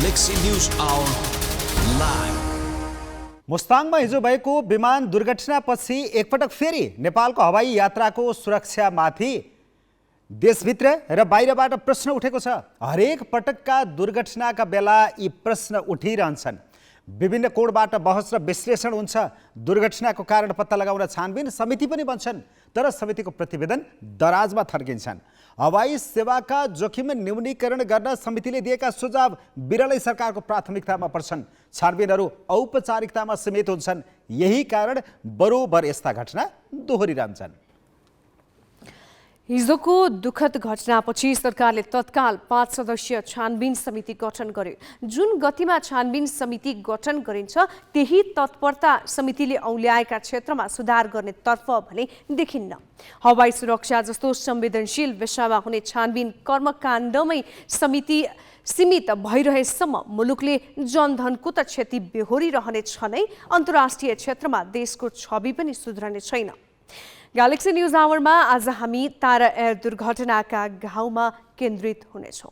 Galaxy News Hour Live। मुस्ताङमा हिजो भएको विमान दुर्घटनापछि एकपटक फेरि नेपालको हवाई यात्राको सुरक्षामाथि देशभित्र र बाहिरबाट प्रश्न उठेको छ। हरेक पटकका दुर्घटनाका बेला यी प्रश्न उठिरहन्छन्। विभिन्न कोणबाट बहस र विश्लेषण हुन्छ। दुर्घटनाको कारण पत्ता लगाउन छानबिन समिति पनि बन्छन्, तर समितिको प्रतिवेदन दराजमा थर्किन्छन्। हवाई सेवाका जोखिम न्यूनीकरण गर्न समितिले दिएका सुझाव बिरलै सरकारको प्राथमिकतामा पर्छन्। छानबिनहरू औपचारिकतामा सीमित हुन्छन्। यही कारण बरोबर यस्ता घटना दोहोरिरहन्छन्। हिजोको दुखद घटनापछि सरकारले तत्काल 5 सदस्यीय छानबिन समिति गठन गर्यो। जुन गतिमा छानबिन समिति गठन गरिन्छ त्यही तत्परता समितिले औल्याएका क्षेत्रमा सुधार गर्ने तर्फ भने देखिन्न। हवाई सुरक्षा जस्तो संवेदनशील विषयमा हुने छानबिन कर्मकाण्डमै समिति सीमित भइरहेसम्म मुलुकले जनधनको त क्षति बेहोरिरहनेछ नै, अन्तर्राष्ट्रिय क्षेत्रमा देशको छवि पनि सुध्रने छैन। ग्यालेक्सी न्यूज आवरमा आज हामी तारा एयर दुर्घटनाका घाउमा केन्द्रित हुनेछौँ।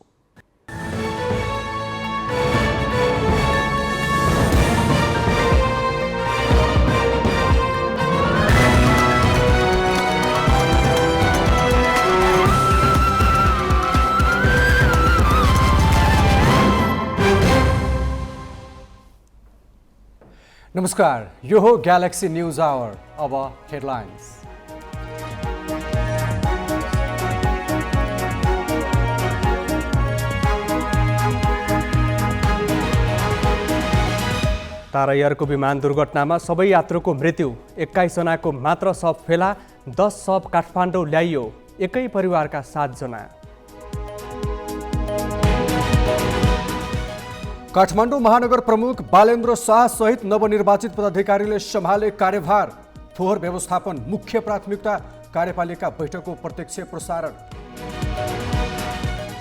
नमस्कार, यो हो ग्यालेक्सी न्यूज आवर। अब हेडलाइन्स। तारा एयरको विमान दुर्घटनामा सबै यात्रुको मृत्यु, 21 जनाको मात्र शव फेला, 10 शव काठमाडौँ ल्याइयो, एकै परिवारका 7 जना। काठमाडौँ महानगर प्रमुख बालेन्द्र शाह सहित नवनिर्वाचित पदाधिकारीले सम्हाले कार्यभार। फोहोर व्यवस्थापन मुख्य प्राथमिकता, कार्यपालिका बैठकको प्रत्यक्ष प्रसारण।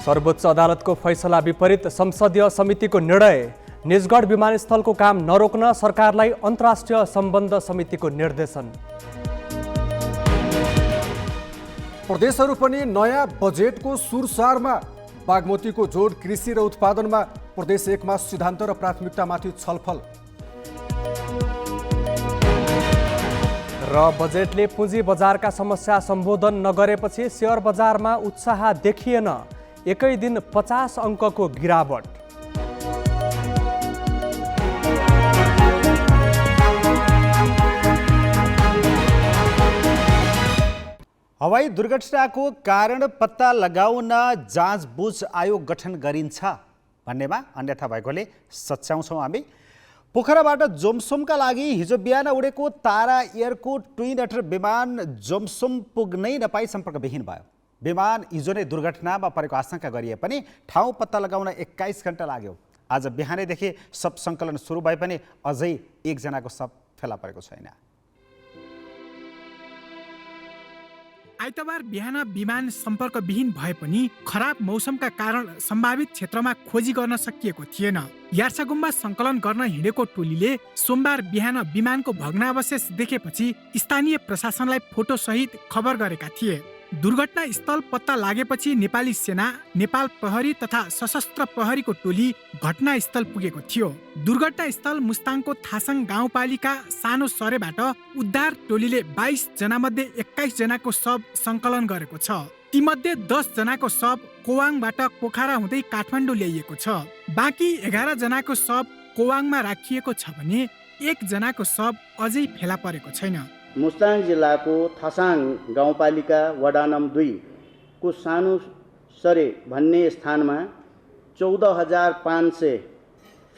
सर्वोच्च अदालतको फैसला विपरीत संसदीय समितिको निर्णय। निजगढ विमानस्थलको काम नरोक्न सरकारलाई अन्तर्राष्ट्रिय सम्बन्ध समितिको निर्देशन। प्रदेशहरू पनि नयाँ बजेटको सुरसारमा। बागमतीको जोड कृषि र उत्पादनमा, प्रदेश 1 मा सिद्धान्त र प्राथमिकतामाथि छलफल। र बजेटले पुँजी बजारका समस्या सम्बोधन नगरेपछि शेयर बजारमा उत्साह देखिएन। एकै दिन 50 अङ्कको गिरावट। हवाई दुर्घटनाको कारण पत्ता लगाउन जाँचबुझ आयोग गठन गरिन्छ भन्नेमा अन्यथा भएकोले सच्याउँछौँ हामी। पोखराबाट जोमसोमका लागि हिजो बिहान उडेको तारा एयरको ट्विन अटर विमान जोमसोम पुग्नै नपाई सम्पर्कविहीन भयो। विमान हिजो नै दुर्घटनामा परेको आशंका गरिए पनि ठाउँ पत्ता लगाउन 21 घण्टा लाग्यो। आज बिहानैदेखि शव सङ्कलन सुरु भए पनि अझै 1 जनाको शव फेला परेको छैन। आइतबार बिहान विमान सम्पर्कविहीन भए पनि खराब मौसमका कारण सम्भावित क्षेत्रमा खोजी गर्न सकिएको थिएन। यार्सागुम्बा सङ्कलन गर्न हिँडेको टोलीले सोमबार बिहान विमानको भग्नावशेष देखेपछि स्थानीय प्रशासनलाई फोटोसहित खबर गरेका थिए। दुर्घटना स्थल पत्ता लागेपछि नेपाली सेना, नेपाल प्रहरी तथा सशस्त्र प्रहरीको टोली घटनास्थल पुगेको थियो। दुर्घटना स्थल मुस्ताङको थासङ गाउँपालिका सानो सरेबाट उद्धार टोलीले 22 जनामध्ये 21 जनाको शव सङ्कलन गरेको छ। तीमध्ये 10 जनाको शव कोवाङबाट पोखरा हुँदै काठमाडौँ ल्याइएको छ। बाँकी 11 जनाको शव कोवाङमा राखिएको छ भने 1 जनाको शव अझै फेला परेको छैन। मुस्ताङ जिल्लाको थासाङ गाउँपालिका वडा नम्बर 2 को सानो सरे भन्ने स्थानमा 14,500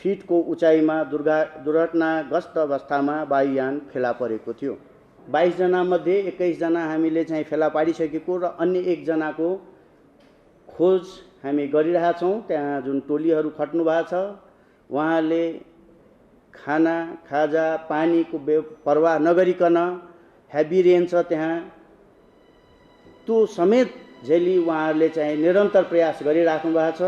फिटको उचाइमा दुर्घटनाग्रस्त अवस्थामा वायुयान फेला परेको थियो। 22 जनामध्ये 21 जना हामीले चाहिँ फेला पारिसकेको र अन्य 1 जनाको खोज हामी गरिरहेछौँ। त्यहाँ जुन टोलीहरू खट्नु भएको छ उहाँले खाना, खाजा, पानीको परवाह नगरिकन हेभी रेन छ त्यहाँ, त्यो समेत झेली उहाँहरूले चाहिँ निरन्तर प्रयास गरिराख्नु भएको छ।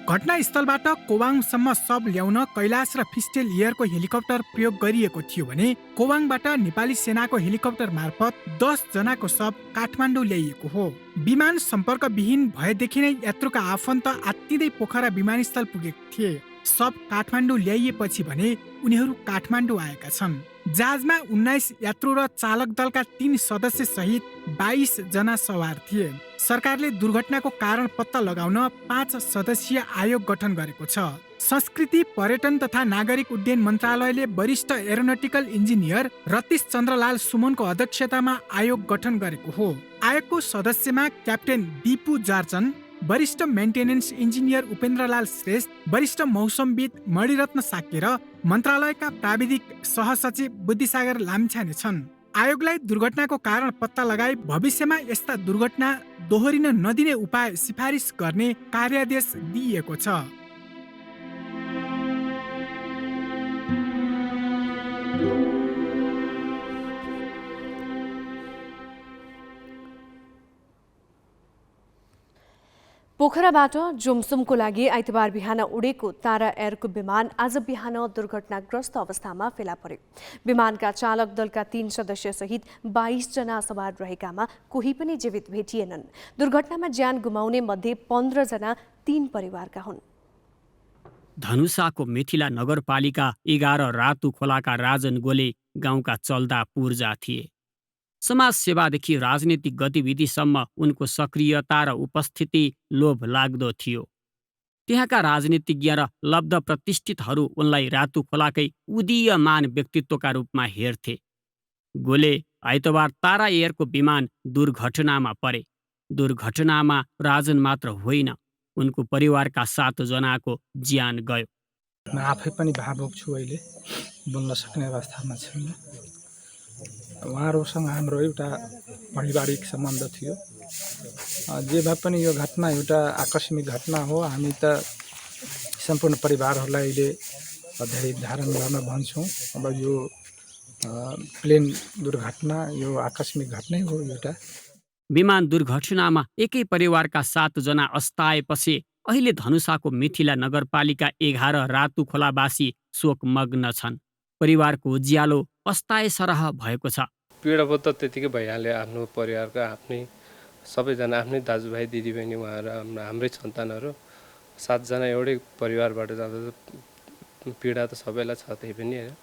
घटनास्थलबाट कोवाङसम्म शव ल्याउन कैलाश र फिस्टेल एयरको हेलिकप्टर प्रयोग गरिएको थियो भने कोवाङबाट नेपाली सेनाको हेलिकप्टर मार्फत 10 जनाको शव काठमाडौँ ल्याइएको हो। विमान सम्पर्कविहीन भएदेखि नै यात्रुका आफन्त आत्तिँदै पोखरा विमानस्थल पुगेको थिए। सब काठमाडौँ ल्याइएपछि भने उनीहरू काठमाडौँ आएका छन्। जहाजमा 19 यात्रु र चालक दलका 3 सदस्य सहित 22 जना सवार थिए। सरकारले दुर्घटनाको कारण पत्ता लगाउन 5 सदस्यीय आयोग गठन गरेको छ। संस्कृति, पर्यटन तथा नागरिक उड्डयन मन्त्रालयले वरिष्ठ एरोनोटिकल इन्जिनियर रतीश चन्द्रलाल सुमनको अध्यक्षतामा आयोग गठन गरेको हो। आयोगको सदस्यमा क्याप्टेन दिपु जार्चन, वरिष्ठ मेन्टेनेन्स इन्जिनियर उपेन्द्रलाल श्रेष्ठ, वरिष्ठ मौसमविद मणिरत्न साक्य र मन्त्रालयका प्राविधिक सहसचिव बुद्धिसागर लामिछाने छन्। आयोगलाई दुर्घटनाको कारण पत्ता लगाई भविष्यमा यस्ता दुर्घटना दोहोरिन नदिने उपाय सिफारिस गर्ने कार्यादेश दिइएको छ। पोखराबाट जुमसुमको लागि आइतबार बिहान उडेको तारा एयरको विमान आज बिहान दुर्घटनाग्रस्त अवस्थामा फेला पर्यो। विमानका चालक दलका 3 सदस्य सहित 22 जना सवार रहेकामा कोही पनि जीवित भेटिएनन्। दुर्घटनामा ज्यान गुमाउने मध्ये 15 जना 3 परिवारका हुन्। धनुषाको मिथिला नगरपालिका 11 रातु खोलाका राजन गोले गाउँका चल्दा पूर्जा थिए। समाज सेवादेखि राजनीतिक गतिविधिसम्म उनको सक्रियता र उपस्थिति लोभ लाग्दो थियो। त्यहाँका राजनीतिज्ञ र लब्ध प्रतिष्ठितहरू उनलाई रातु खोलाकै उदीयमान व्यक्तित्वका रूपमा हेर्थे। गोले आइतबार तारा एयरको विमान दुर्घटनामा परे। दुर्घटनामा राजन मात्र होइन, उनको परिवारका 7 जनाको ज्यान गयो। म आफै पनि भावुक छु, अहिले बोल्न सक्ने अवस्थामा छैन। उहाँहरूसँग हाम्रो एउटा पारिवारिक सम्बन्ध थियो। जे भए पनि यो घटना एउटा आकस्मिक घटना हो। हामी त सम्पूर्ण परिवारहरूलाई अहिले धेरै धारण गर्न भन्छौँ। अब यो प्लेन दुर्घटना यो आकस्मिक घटनै हो एउटा। विमान दुर्घटनामा एकै परिवारका 7 जना अस्ताएपछि अहिले धनुषाको मिथिला नगरपालिका 11 रातु खोलावासी शोकमग्न छन्। परिवारको उज्यालो अस्ताए सरह भएको छ। पीडाबोध त त्यतिकै भइहाल्यो। आफ्नो परिवारको आफ्नै सबैजना आफ्नै दाजुभाइ दिदीबहिनी उहाँहरू हाम्रै सन्तानहरू 7 जना एउटै परिवारबाट जाँदा पीडा त सबैलाई छ। त्यही पनि होइन,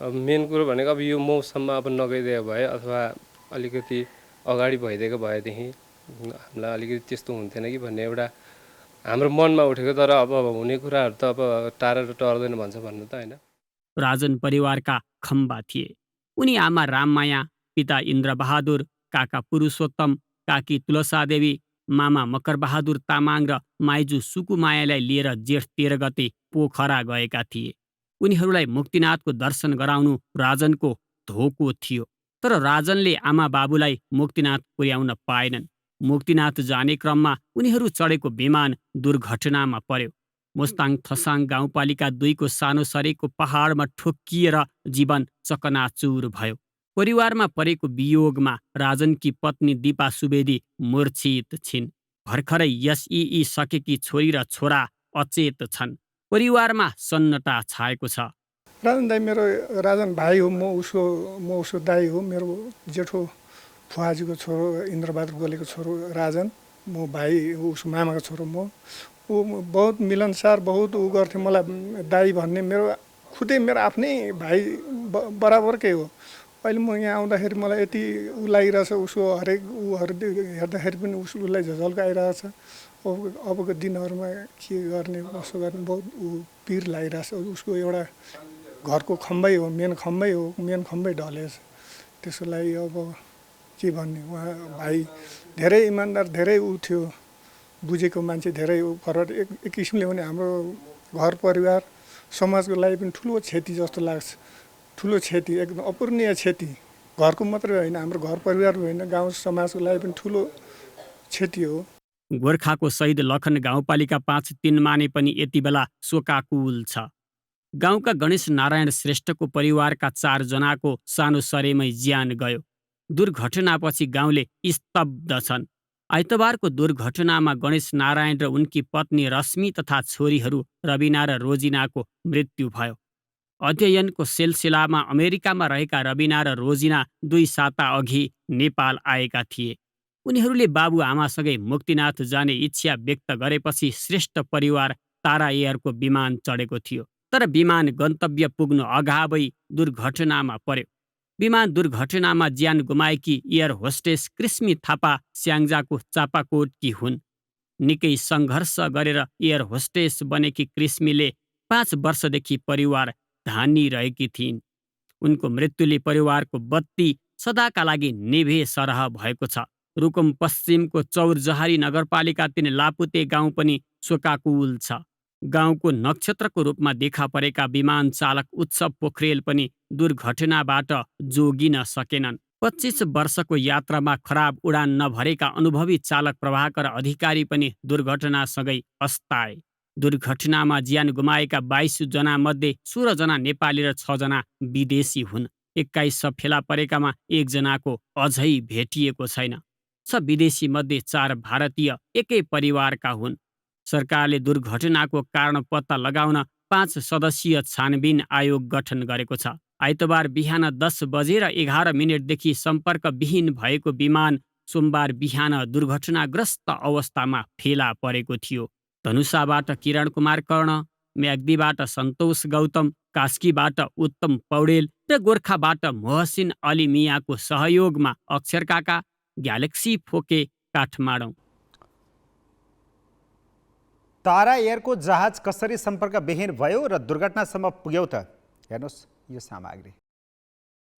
अब मेन कुरो भनेको अब यो मौसममा अब नगइदिएको भए अथवा अलिकति अगाडि भइदिएको भएदेखि हामीलाई अलिकति त्यस्तो हुन्थेन कि भन्ने एउटा हाम्रो मनमा उठेको। तर अब हुने कुराहरू त अब टाढा टर्दैन भन्छ भन्नु त होइन। राजन परिवारका खम्बा थिए। उनी आमा राममाया, पिता इन्द्रबहादुर, काका पुरुषोत्तम, काकी तुलसादेवी, मामा मकरबहादुर तामाङ र माइजू सुकुमायालाई लिएर जेठ 13 गते पोखरा गएका थिए। उनीहरूलाई मुक्तिनाथको दर्शन गराउनु राजनको धोको थियो। तर राजनले आमा बाबुलाई मुक्तिनाथ पुर्याउन पाएनन्। मुक्तिनाथ जाने क्रममा उनीहरू चढेको विमान दुर्घटनामा पर्यो। मुस्ताङ थसाङ गाउँपालिका 2 को सानो सरेको पहाडमा ठोक्किएर जीवन चकनाचुर भयो। परिवारमा परेको वियोगमा राजनकी पत्नी दिपा सुवेदी मूर्छित छिन्। भर्खरै एसई सकेकी छोरी र छोरा अचेत छन्। परिवारमा सन्नटा छाएको छ। राजन दाई मेरो राजन भाइ हो। म उसको दाई हो। मेरो जेठो फुवाजीको छोरो इन्द्रबहादुर गोलेको छोरो राजन। म भाइ हो, उसको मामाको छोरो म। ऊ बहुत मिलनसार, बहुत ऊ गर्थ्यो मलाई दाई भन्ने। मेरो खुदै मेरो आफ्नै भाइ बराबरकै हो। अहिले म यहाँ आउँदाखेरि मलाई यति ऊ लागिरहेछ। उसको हरेक ऊहरू हेर्दाखेरि पनि उसलाई झझल्को आइरहेछ। अबको दिनहरूमा के गर्ने कसो गर्ने बहुत ऊ पिर लागिरहेछ। उसको एउटा घरको खम्बै हो, मेन खम्बै ढलेछ। त्यसको लागि अब के भन्ने। उहाँ भाइ धेरै इमान्दार, धेरै ऊ थियो, बुझेको मान्छे, धेरै फरक। एक किसिमले भने हाम्रो घर परिवार समाजको लागि पनि ठुलो क्षति जस्तो लाग्छ। ठुलो क्षति, एकदम अपूर्णीय क्षति। घरको मात्रै होइन, हाम्रो घर परिवार होइन, गाउँ समाजको लागि पनि ठुलो क्षति हो। गोर्खाको शहीद लखन गाउँपालिका 5-3 माने पनि यति बेला शोकाकुल छ। गाउँका गणेश नारायण श्रेष्ठको परिवारका 4 जनाको सानो सरेमै ज्यान गयो। दुर्घटनापछि गाउँले स्तब्ध छन्। आइतबारको दुर्घटनामा गणेश नारायण र उनकी पत्नी रश्मि तथा छोरीहरू रबिना र रोजिनाको मृत्यु भयो। अध्ययनको सिलसिलामा अमेरिकामा रहेका रबिना र रोजिना 2 साता अघि नेपाल आएका थिए। उनीहरूले बाबुआमासँगै मुक्तिनाथ जाने इच्छा व्यक्त गरेपछि श्रेष्ठ परिवार तारा एयरको विमान चढेको थियो, तर विमान गन्तव्य पुग्नु अगावै दुर्घटनामा पर्यो। विमान दुर्घटनामा ज्यान गुमाएकी एयर होस्टेस कृष्मी थापा स्याङ्जाको चापाकोटकी हुन्। निकै सङ्घर्ष गरेर एयर होस्टेस बनेकी कृष्मीले 5 वर्षदेखि परिवार धानिरहेकी थिइन्। उनको मृत्युले परिवारको बत्ती सदाका लागि निभे सरह भएको छ। रुकुम पश्चिमको चौरजहारी नगरपालिका 3 लापुते गाउँ पनि शोकाकुल छ। गाउँको नक्षत्रको रूपमा देखा परेका विमान चालक उत्सव पोखरेल पनि दुर्घटनाबाट जोगिन सकेनन्। 25 वर्षको यात्रामा खराब उडान नभरेका अनुभवी चालक प्रभाकर अधिकारी पनि दुर्घटनासँगै अस्ताए। दुर्घटनामा ज्यान गुमाएका 22 जना मध्ये 16 जना नेपाली र 6 जना विदेशी हुन्। 21 फेला परेकामा 1 जनाको अझै भेटिएको छैन। विदेशी मध्ये 4 भारतीय एकै परिवारका हुन्। सरकारले दुर्घटनाको कारण पत्ता लगाउन 5 सदस्यीय छानबिन आयोग गठन गरेको छ। आइतबार बिहान 10 बजेर 11 मिनटदेखि सम्पर्कविहीन भएको विमान सोमबार बिहान दुर्घटनाग्रस्त अवस्थामा फेला परेको थियो। धनुषाबाट किरण कुमार कर्ण, म्याग्दीबाट सन्तोष गौतम, कास्कीबाट उत्तम पौडेल र गोर्खाबाट मोहसिन अली मियाको सहयोगमा अक्षर काका, ग्यालेक्सी फोके, काठमाडौँ। तारा एयरको जहाज कसरी सम्पर्कविहीन भयो र दुर्घटनासम्म पुग्यो त? हेर्नुहोस् यो सामग्री।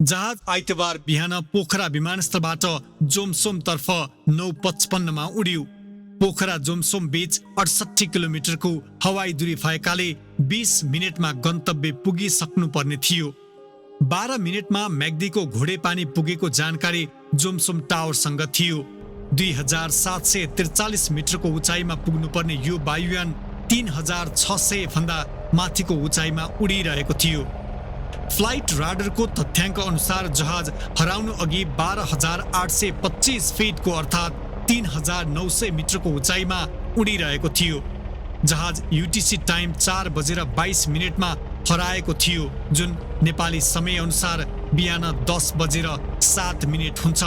जहाज आइतबार बिहान पोखरा विमानस्थलबाट जोमसोमतर्फ 9:55 उड्यो। पोखरा जोमसोम बीच 68 किलोमिटरको हवाई दूरी भएकाले 20 मिनटमा गन्तव्य पुगिसक्नु पर्ने थियो। 12 मिनटमा म्याग्दीको घोडेपानी पुगेको जानकारी जोमसोम टावरसँग थियो। 2743 मिटरको उचाइमा पुग्नुपर्ने यो वायुयान 3600 भन्दा माथिको उचाइमा उडिरहेको थियो। फ्लाइट राडरको तथ्याङ्क अनुसार जहाज हराउनु अघि 12,825 फिटको अर्थात् 3,900 मिटरको उचाइमा उडिरहेको थियो। जहाज युटिसी टाइम 4:22 हराएको थियो, जुन नेपाली समय अनुसार बिहान 10:07 हुन्छ।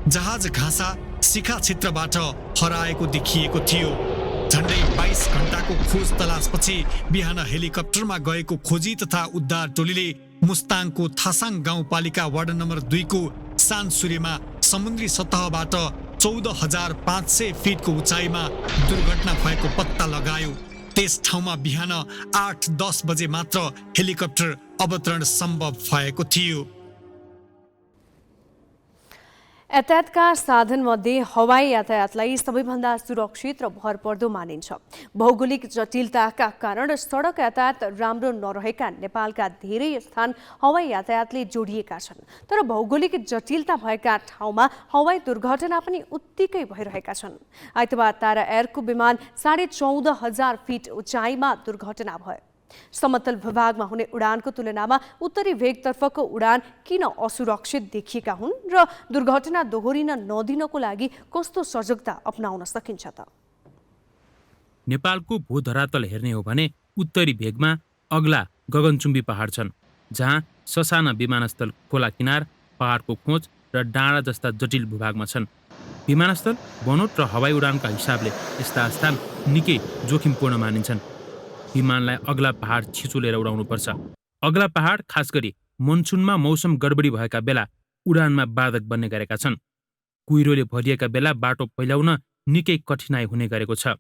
जहाज घाँसा शिखा क्षेत्रबाट हराएको देखिएको थियो। झन्डै 22 घण्टाको खोज तलासपछि बिहान हेलिकप्टरमा गएको खोजी तथा उद्धार टोलीले मुस्ताङको थासाङ गाउँपालिका वार्ड नम्बर 2 को सानसुरेमा समुद्री सतहबाट 14,500 फिटको उचाइमा दुर्घटना भएको पत्ता लगायो। त्यस ठाउँमा बिहान 8-10 बजे मात्र हेलिकप्टर अवतरण सम्भव भएको थियो। यातायातका साधनमध्ये हवाई यातायातलाई सबैभन्दा सुरक्षित र भरपर्दो मानिन्छ। भौगोलिक जटिलताका कारण सडक यातायात राम्रो नरहेका नेपालका धेरै स्थान हवाई यातायातले जोडिएका छन्। तर भौगोलिक जटिलता भएका ठाउँमा हवाई दुर्घटना पनि उत्तिकै भइरहेका छन्। आइतबार तारा एयरको विमान 14,500 फिट उचाइमा दुर्घटना भयो। समतल भूभागमा हुने उडानको तुलनामा उत्तरी भेगतर्फको उडान किन असुरक्षित देखिएका हुन् र दुर्घटना दोहोरिन नदिनको लागि कस्तो सजगता अपनाउन सकिन्छ त? नेपालको भूधरातल हेर्ने हो भने उत्तरी भेगमा अग्ला गगनचुम्बी पहाड छन्, जहाँ ससाना विमानस्थल, खोला किनार, पहाडको खोज र डाँडा जस्ता जटिल भूभागमा छन्। विमानस्थल, बनोट र हवाई उडानका हिसाबले यस्ता स्थान निकै जोखिमपूर्ण मानिन्छन्। विमानलाई अग्ला पहाड छिचोलेर उडाउनुपर्छ। अग्ला पहाड खास गरी मनसुनमा मौसम गडबडी भएका बेला उडानमा बाधक बन्ने गरेका छन्। कुहिरोले भरिएका बेला बाटो फैलाउन निकै कठिनाइ हुने गरेको छ।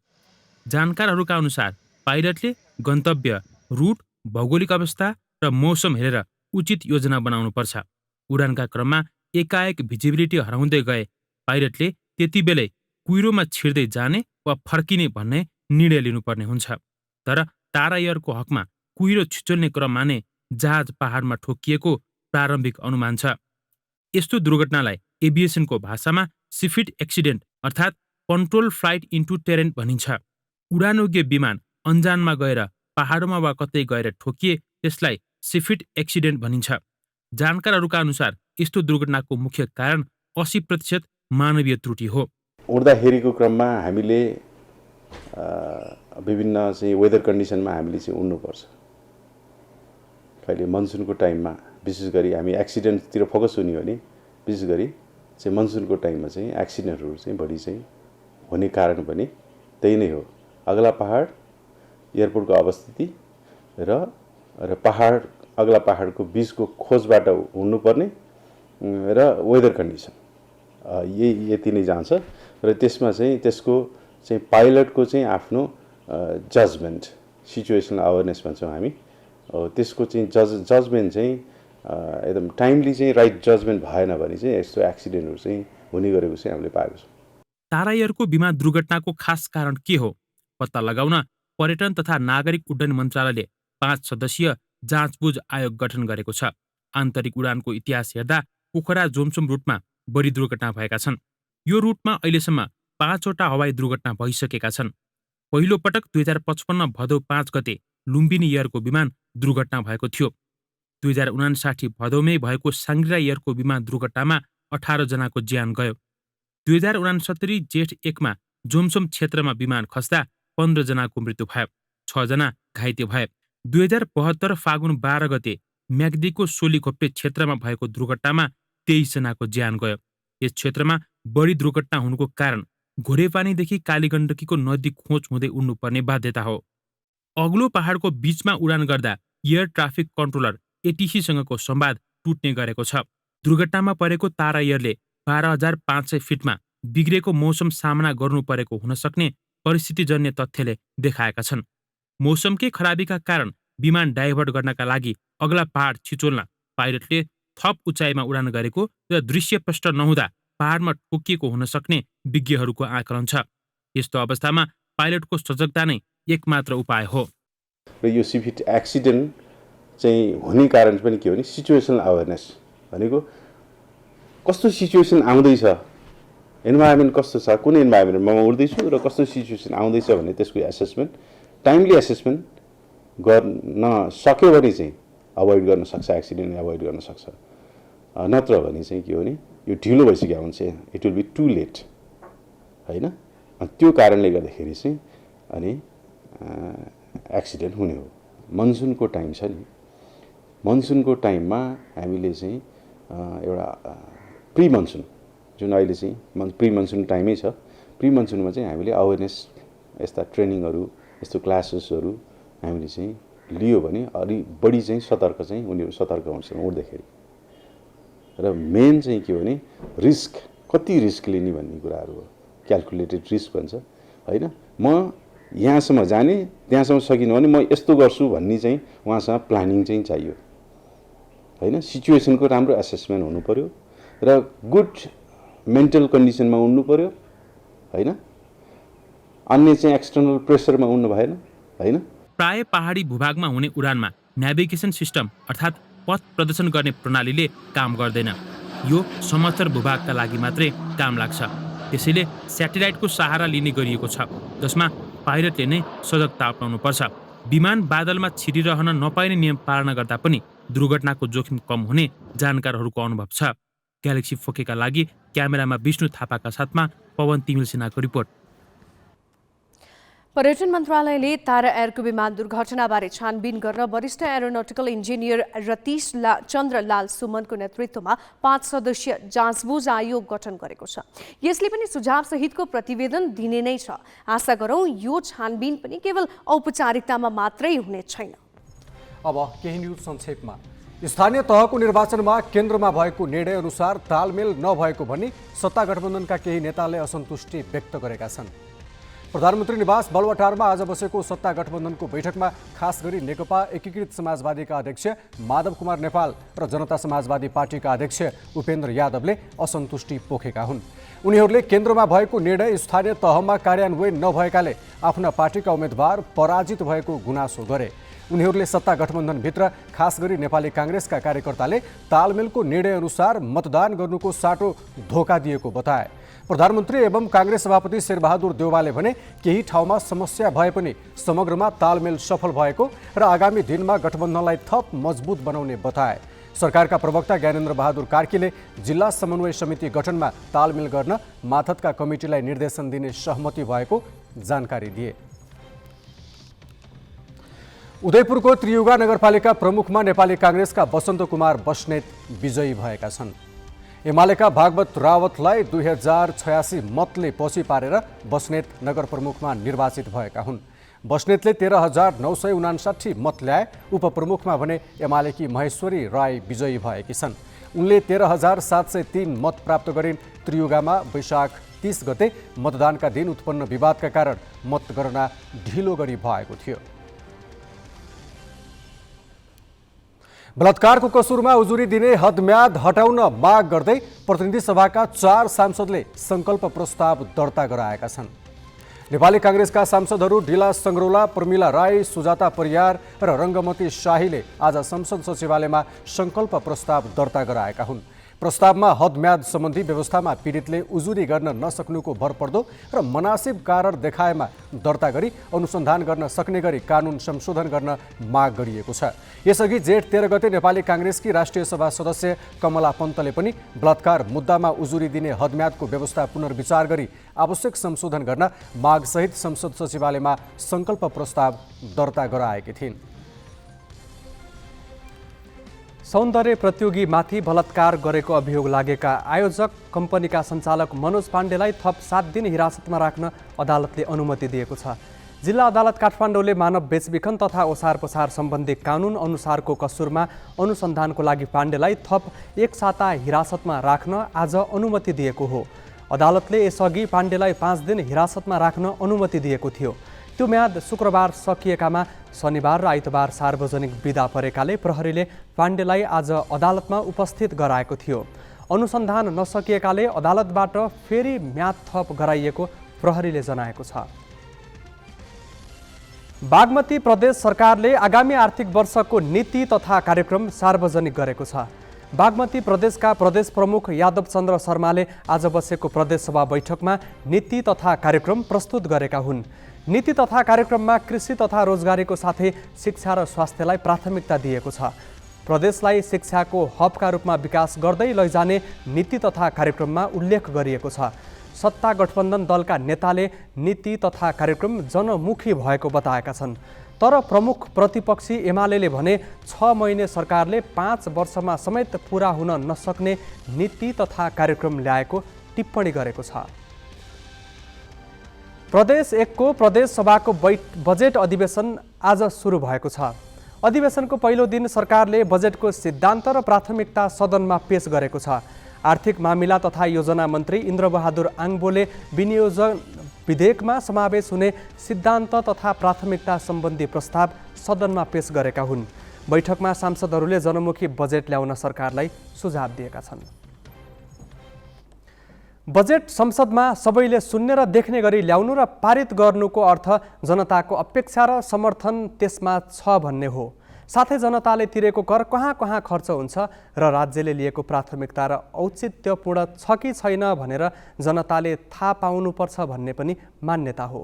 जानकारहरूका अनुसार पाइलटले गन्तव्य, रुट, भौगोलिक अवस्था र मौसम हेरेर उचित योजना बनाउनुपर्छ। उडानका क्रममा एकाएक भिजिबिलिटी हराउँदै गए पाइलटले त्यति बेलै कुहिरोमा छिर्दै जाने वा फर्किने भन्ने निर्णय लिनुपर्ने हुन्छ। तर तारा एयरको हकमा कुहिरो छिचोल्ने क्रममा नै जहाज पहाडमा ठोकिएको प्रारम्भिक अनुमान छ। यस्तो दुर्घटनालाई एभिएसनको भाषामा सिफिट एक्सिडेन्ट अर्थात् कन्ट्रोल फ्लाइट इन्टु टेरेन भनिन्छ। उडानयोग्य विमान अन्जानमा गएर पहाडमा वा कतै गएर ठोकिए त्यसलाई सिफिट एक्सिडेन्ट भनिन्छ। जानकारहरूका अनुसार यस्तो दुर्घटनाको मुख्य कारण 80% मानवीय त्रुटि हो। उड्दाखेरिको क्रममा हामीले विभिन्न चाहिँ वेदर कन्डिसनमा हामीले चाहिँ उड्नुपर्छ। कहिले मनसुनको टाइममा विशेष गरी हामी एक्सिडेन्टतिर फोकस हुने हो भने विशेष गरी चाहिँ मनसुनको टाइममा चाहिँ एक्सिडेन्टहरू चाहिँ बढी चाहिँ हुने कारण पनि त्यही नै हो। अग्ला पहाड एयरपोर्टको अवस्थिति र पहाड अग्ला पहाडको बीचको खोजबाट हुनुपर्ने र वेदर कन्डिसन यति नै जान्छ र त्यसमा चाहिँ त्यसको चाहिँ पाइलटको चाहिँ आफ्नो जजमेन्ट सिचुएसनल अवेरनेस भन्छौँ हामी त्यसको चाहिँ जजमेन्ट चाहिँ एकदम टाइमली चाहिँ राइट जजमेन्ट भएन भने चाहिँ यस्तो एक्सिडेन्टहरू चाहिँ हुने गरेको चाहिँ हामीले पाएको छौँ। तारा एयरको विमान दुर्घटनाको खास कारण के हो पत्ता लगाउन पर्यटन तथा नागरिक उड्डयन मन्त्रालयले 5 सदस्यीय जाँचबुझ आयोग गठन गरेको छ। आन्तरिक उडानको इतिहास हेर्दा पोखरा जोमसोम रुटमा बढी दुर्घटना भएका छन्। यो रुटमा अहिलेसम्म 5 वटा हवाई दुर्घटना भइसकेका छन्। पहिलो पटक 2055 भदौ 5 गते लुम्बिनी एयरको विमान दुर्घटना भएको थियो। 2059 भदौमै भएको साङ्ग्रिला एयरको विमान दुर्घटनामा 18 जनाको ज्यान गयो। 2069 जेठ 1 मा जोमसोम क्षेत्रमा विमान खस्दा 15 जनाको मृत्यु भयो, 6 जना घाइते भए। 2072 फागुन 12 गते म्याग्दीको सोलीखोप्टे क्षेत्रमा भएको दुर्घटनामा 23 जनाको ज्यान गयो। यस क्षेत्रमा बढी दुर्घटना हुनुको कारण घोरेपानीदेखि कालीगण्डकीको नदी खोज हुँदै उड्नुपर्ने बाध्यता हो। अग्लो पहाडको बीचमा उडान गर्दा एयर ट्राफिक कन्ट्रोलर एटिसीसँगको संवाद टुट्ने गरेको छ। दुर्घटनामा परेको तारा एयरले 12,500 फिटमा बिग्रेको मौसम सामना गर्नु परेको हुन सक्ने परिस्थितिजन्य तथ्यले देखाएका छन्। मौसमकै खराबीका कारण विमान डाइभर्ट गर्नका लागि अग्ला पहाड छिचोल्न पाइलटले थप उचाइमा उडान गरेको र दृश्य प्रष्ट नहुँदा पहाडमा ठोकिएको हुन सक्ने विज्ञहरूको आकलन छ। यस्तो अवस्थामा पाइलटको सजगता नै एकमात्र उपाय हो। र यो सिफिट एक्सिडेन्ट चाहिँ हुने कारण पनि के हो भने सिचुएसनल अवेरनेस भनेको कस्तो सिचुएसन आउँदैछ, इन्भाइरोमेन्ट कस्तो छ, कुन इन्भाइरोमेन्टमा म उड्दैछु र कस्तो सिचुएसन आउँदैछ भने त्यसको एसेसमेन्ट टाइमली एसेसमेन्ट गर्न सक्यो भने चाहिँ अभोइड गर्न सक्छ, एक्सिडेन्ट अभोइड गर्न सक्छ। नत्र भने चाहिँ के हो भने यो ढिलो भइसक्यो भने चाहिँ it will be too late होइन। त्यो कारणले गर्दाखेरि चाहिँ अनि एक्सिडेन्ट हुने हो। मनसुनको टाइम छ नि, मनसुनको टाइममा हामीले चाहिँ एउटा प्री मनसुन जुन अहिले चाहिँ प्री मनसुन टाइमै छ, प्री मनसुनमा चाहिँ हामीले अवेरनेस यस्ता ट्रेनिङहरू यस्तो क्लासेसहरू हामीले चाहिँ लियो भने अलि बढी चाहिँ सतर्क चाहिँ उनीहरू सतर्क हुन्छ उड्दाखेरि। र मेन चाहिँ के हो भने रिस्क कति रिस्क लिने भन्ने कुराहरू हो, क्यालकुलेटेड रिस्क भन्छ होइन। म यहाँसम्म जाने त्यहाँसम्म सकिनँ भने म यस्तो गर्छु भन्ने चाहिँ उहाँसँग प्लानिङ चाहिँ चाहियो होइन। सिचुएसनको राम्रो एसेसमेन्ट हुनु पर्यो र गुड मेन्टल कन्डिसनमा उड्नु पर्यो होइन। अन्य चाहिँ एक्सटर्नल प्रेसरमा उड्नु भएन होइन। प्राय पहाडी भूभागमा हुने उडानमा नेभिगेसन सिस्टम अर्थात् पथ प्रदर्शन गर्ने प्रणालीले काम गर्दैन। यो समथर भूभागका लागि मात्रै काम लाग्छ। त्यसैले स्याटेलाइटको सहारा लिने गरिएको छ, जसमा पाइलटले नै सजगता अपनाउनु पर्छ। विमान बादलमा छिरिरहन नपाइने नियम पालना गर्दा पनि दुर्घटनाको जोखिम कम हुने जानकारहरूको अनुभव छ। ग्यालेक्सी फोकेका लागि क्यामेरामा विष्णु थापाका साथमा पवन तिमिल सिन्हाको रिपोर्ट। पर्यटन मन्त्रालयले तारा एयरको विमान दुर्घटनाबारे छानबिन गर्न वरिष्ठ एरोनोटिकल इन्जिनियर रतीश चन्द्र लाल सुमनको नेतृत्वमा 5 सदस्यीय जाँचबुझ आयोग गठन गरेको छ। यसले पनि सुझाव सहितको प्रतिवेदन दिने नै छ। आशा गरौँ यो छानबिन पनि केवल औपचारिकतामा मात्रै हुने छैन। अब केही न्युज संक्षेपमा। स्थानीय तहको निर्वाचनमा केन्द्रमा भएको निर्णय अनुसार तालमेल नभएको भनी सत्ता गठबन्धनका केही नेताले असन्तुष्टि व्यक्त गरेका छन्। प्रधानमन्त्री निवास बलुवाटारमा आज बसेको सत्ता गठबन्धनको बैठकमा खास गरी नेकपा एकीकृत समाजवादीका अध्यक्ष माधव कुमार नेपाल र जनता समाजवादी पार्टीका अध्यक्ष उपेन्द्र यादवले असन्तुष्टि पोखेका हुन्। उनीहरूले केन्द्रमा भएको निर्णय स्थानीय तहमा कार्यान्वयन नभएकाले आफ्ना पार्टीका उम्मेदवार पराजित भएको गुनासो गरे। उनीहरूले सत्ता गठबन्धनभित्र खास गरी नेपाली काङ्ग्रेसका कार्यकर्ताले तालमेलको निर्णय अनुसार मतदान गर्नुको साटो धोका दिएको बताए। प्रधानमन्त्री एवं काङ्ग्रेस सभापति शेरबहादुर देउवाले भने केही ठाउँमा समस्या भए पनि समग्रमा तालमेल सफल भएको र आगामी दिनमा गठबन्धनलाई थप मजबुत बनाउने बताए। सरकारका प्रवक्ता ज्ञानेन्द्र बहादुर कार्कीले जिल्ला समन्वय समिति गठनमा तालमेल गर्न माथतका कमिटीलाई निर्देशन दिने सहमति भएको जानकारी दिए। उदयपुरको त्रियुगा नगरपालिका प्रमुखमा नेपाली काङ्ग्रेसका वसन्त कुमार बस्नेत विजयी भएका छन्। एमालेका भागवत रावतलाई 2086 मतले पछि पारेर बस्नेत नगर प्रमुखमा निर्वाचित भएका हुन्। बस्नेतले 13,959 मत ल्याए। उपप्रमुखमा भने एमालेकी महेश्वरी राई विजयी भएकी छन्। उनले 13,703 मत प्राप्त गरिन्। त्रियुगामा वैशाख 30 गते मतदानका दिन उत्पन्न विवादका कारण मतगणना ढिलो गरी भएको थियो। बलात्कारको कसुरमा उजुरी दिने हदम्याद हटाउन माग गर्दै प्रतिनिधि सभाका 4 सांसदले संकल्प प्रस्ताव दर्ता गराएका छन्। नेपाली कांग्रेसका सांसदहरू ढिला सङ्ग्रौला, प्रमिला राई, सुजाता परियार र रङ्गमती शाहीले आज संसद सचिवालयमा संकल्प प्रस्ताव दर्ता गराएका हुन्। प्रस्तावमा हदम्याद सम्बन्धी व्यवस्थामा पीडितले उजुरी गर्न नसक्नुको भरपर्दो र मनासिब कारण देखाएमा दर्ता गरी अनुसन्धान गर्न सक्ने गरी कानुन संशोधन गर्न माग गरिएको छ। यसअघि जेठ 13 गते नेपाली कांग्रेसकी राष्ट्रिय सभा सदस्य कमला पन्तले पनि बलात्कार मुद्दामा उजुरी दिने हदम्यादको व्यवस्था पुनर्विचार गरी आवश्यक संशोधन गर्न मागसहित संसद सचिवालयमा संकल्प प्रस्ताव दर्ता गराएकी थिइन्। सौन्दर्य प्रतियोगीमाथि बलात्कार गरेको अभियोग लागेका आयोजक कम्पनीका सञ्चालक मनोज पाण्डेलाई थप 7 दिन हिरासतमा राख्न अदालतले अनुमति दिएको छ। जिल्ला अदालत काठमाडौँले मानव बेचबिखन तथा ओसार पसार सम्बन्धी कानुन अनुसारको कसुरमा अनुसन्धानको लागि पाण्डेलाई थप 1 साता हिरासतमा राख्न आज अनुमति दिएको हो। अदालतले यसअघि पाण्डेलाई 5 दिन हिरासतमा राख्न अनुमति दिएको थियो। त्यो म्याद शुक्रबार सकिएकामा शनिबार र आइतबार सार्वजनिक बिदा परेकाले प्रहरीले पाण्डेलाई आज अदालतमा उपस्थित गराएको थियो। अनुसन्धान नसकिएकाले अदालतबाट फेरि म्याद थप गराइएको प्रहरीले जनाएको छ। बागमती प्रदेश सरकारले आगामी आर्थिक वर्षको नीति तथा कार्यक्रम सार्वजनिक गरेको छ। बागमती प्रदेशका प्रदेश प्रमुख यादव चन्द्र शर्माले आज बसेको प्रदेश सभा बैठकमा नीति तथा कार्यक्रम प्रस्तुत गरेका हुन्। नीति तथा कार्यक्रममा कृषि तथा रोजगारीको साथै शिक्षा र स्वास्थ्यलाई प्राथमिकता दिएको छ। प्रदेशलाई शिक्षाको हबका रूपमा विकास गर्दै लैजाने नीति तथा कार्यक्रममा उल्लेख गरिएको छ। सत्ता गठबन्धन दलका नेताले नीति तथा कार्यक्रम जनमुखी भएको बताएका छन्। तर प्रमुख प्रतिपक्षी एमाले भने 6 महिने सरकारले 5 वर्षमा समेत पूरा हुन नसक्ने नीति तथा कार्यक्रम ल्याएको टिप्पणी गरेको छ। प्रदेश 1 को प्रदेश सभाको बजेट अधिवेशन आज सुरु भएको छ। अधिवेशनको पहिलो दिन सरकारले बजेटको सिद्धान्त र प्राथमिकता सदनमा पेश गरेको छ। आर्थिक मामिला तथा योजना मन्त्री इन्द्रबहादुर आङबोले विनियोजन विधेयकमा समावेश हुने सिद्धान्त तथा प्राथमिकता सम्बन्धी प्रस्ताव सदनमा पेश गरेका हुन्। बैठकमा सांसदहरूले जनमुखी बजेट ल्याउन सरकारलाई सुझाव दिएका छन्। बजेट संसदमा सबैले सुन्ने र देख्ने गरी ल्याउनु र पारित गर्नुको अर्थ जनताको अपेक्षा र समर्थन त्यसमा छ भन्ने हो। साथै जनताले तिरेको कर कहाँ कहाँ खर्च हुन्छ र राज्यले लिएको प्राथमिकता र औचित्यपूर्ण छ कि छैन भनेर जनताले थाहा पाउनुपर्छ भन्ने पनि मान्यता हो।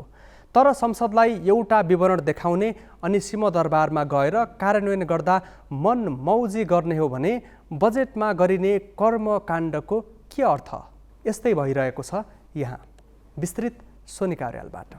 तर संसदलाई एउटा विवरण देखाउने अनि सिंहदरबारमा गएर कार्यान्वयन गर्दा मन मौजी गर्ने हो भने बजेटमा गरिने कर्मकाण्डको के अर्थ? यस्तै भइरहेको छ यहाँ। विस्तृत सोनी कार्यालयबाट।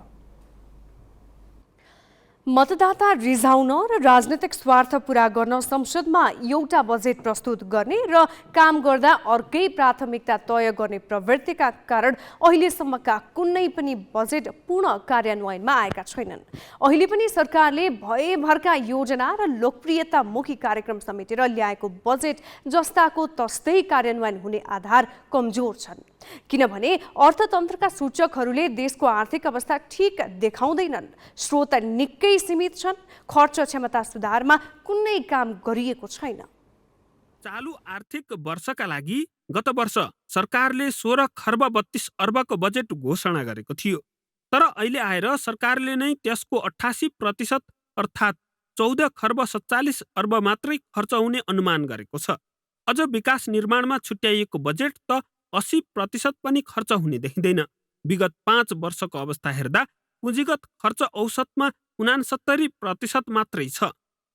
मतदाता रिझाउन र राजनैतिक स्वार्थ पूरा गर्न संसदमा एउटा बजेट प्रस्तुत गर्ने र काम गर्दा अर्कै प्राथमिकता तय गर्ने प्रवृत्तिका कारण अहिलेसम्मका कुनै पनि बजेट पूर्ण कार्यान्वयनमा आएका छैनन्। अहिले पनि सरकारले भएभरका योजना र लोकप्रियतामुखी कार्यक्रम समेटेर ल्याएको बजेट जस्ताको तस्तै कार्यान्वयन हुने आधार कमजोर छन्। किनभने अर्थतन्त्रका सूचकहरूले देशको आर्थिक अवस्था ठिक देखाउँदैनन्। स्रोत निकै सीमित छन्। खर्च क्षमता सुधारमा कुनै काम गरिएको छैन। चालु आर्थिक वर्षका लागि गत वर्ष सरकारले 16 खर्ब 32 अर्बको बजेट घोषणा गरेको थियो। तर अहिले आएर सरकारले नै त्यसको 88% अर्थात् 14 खर्ब 47 अर्ब मात्रै खर्च हुने अनुमान गरेको छ। अझ विकास निर्माणमा छुट्याइएको बजेट त 80% पनि खर्च हुने देखिँदैन। विगत 5 वर्षको अवस्था हेर्दा पुँजीगत खर्च औसतमा 69% मात्रै छ।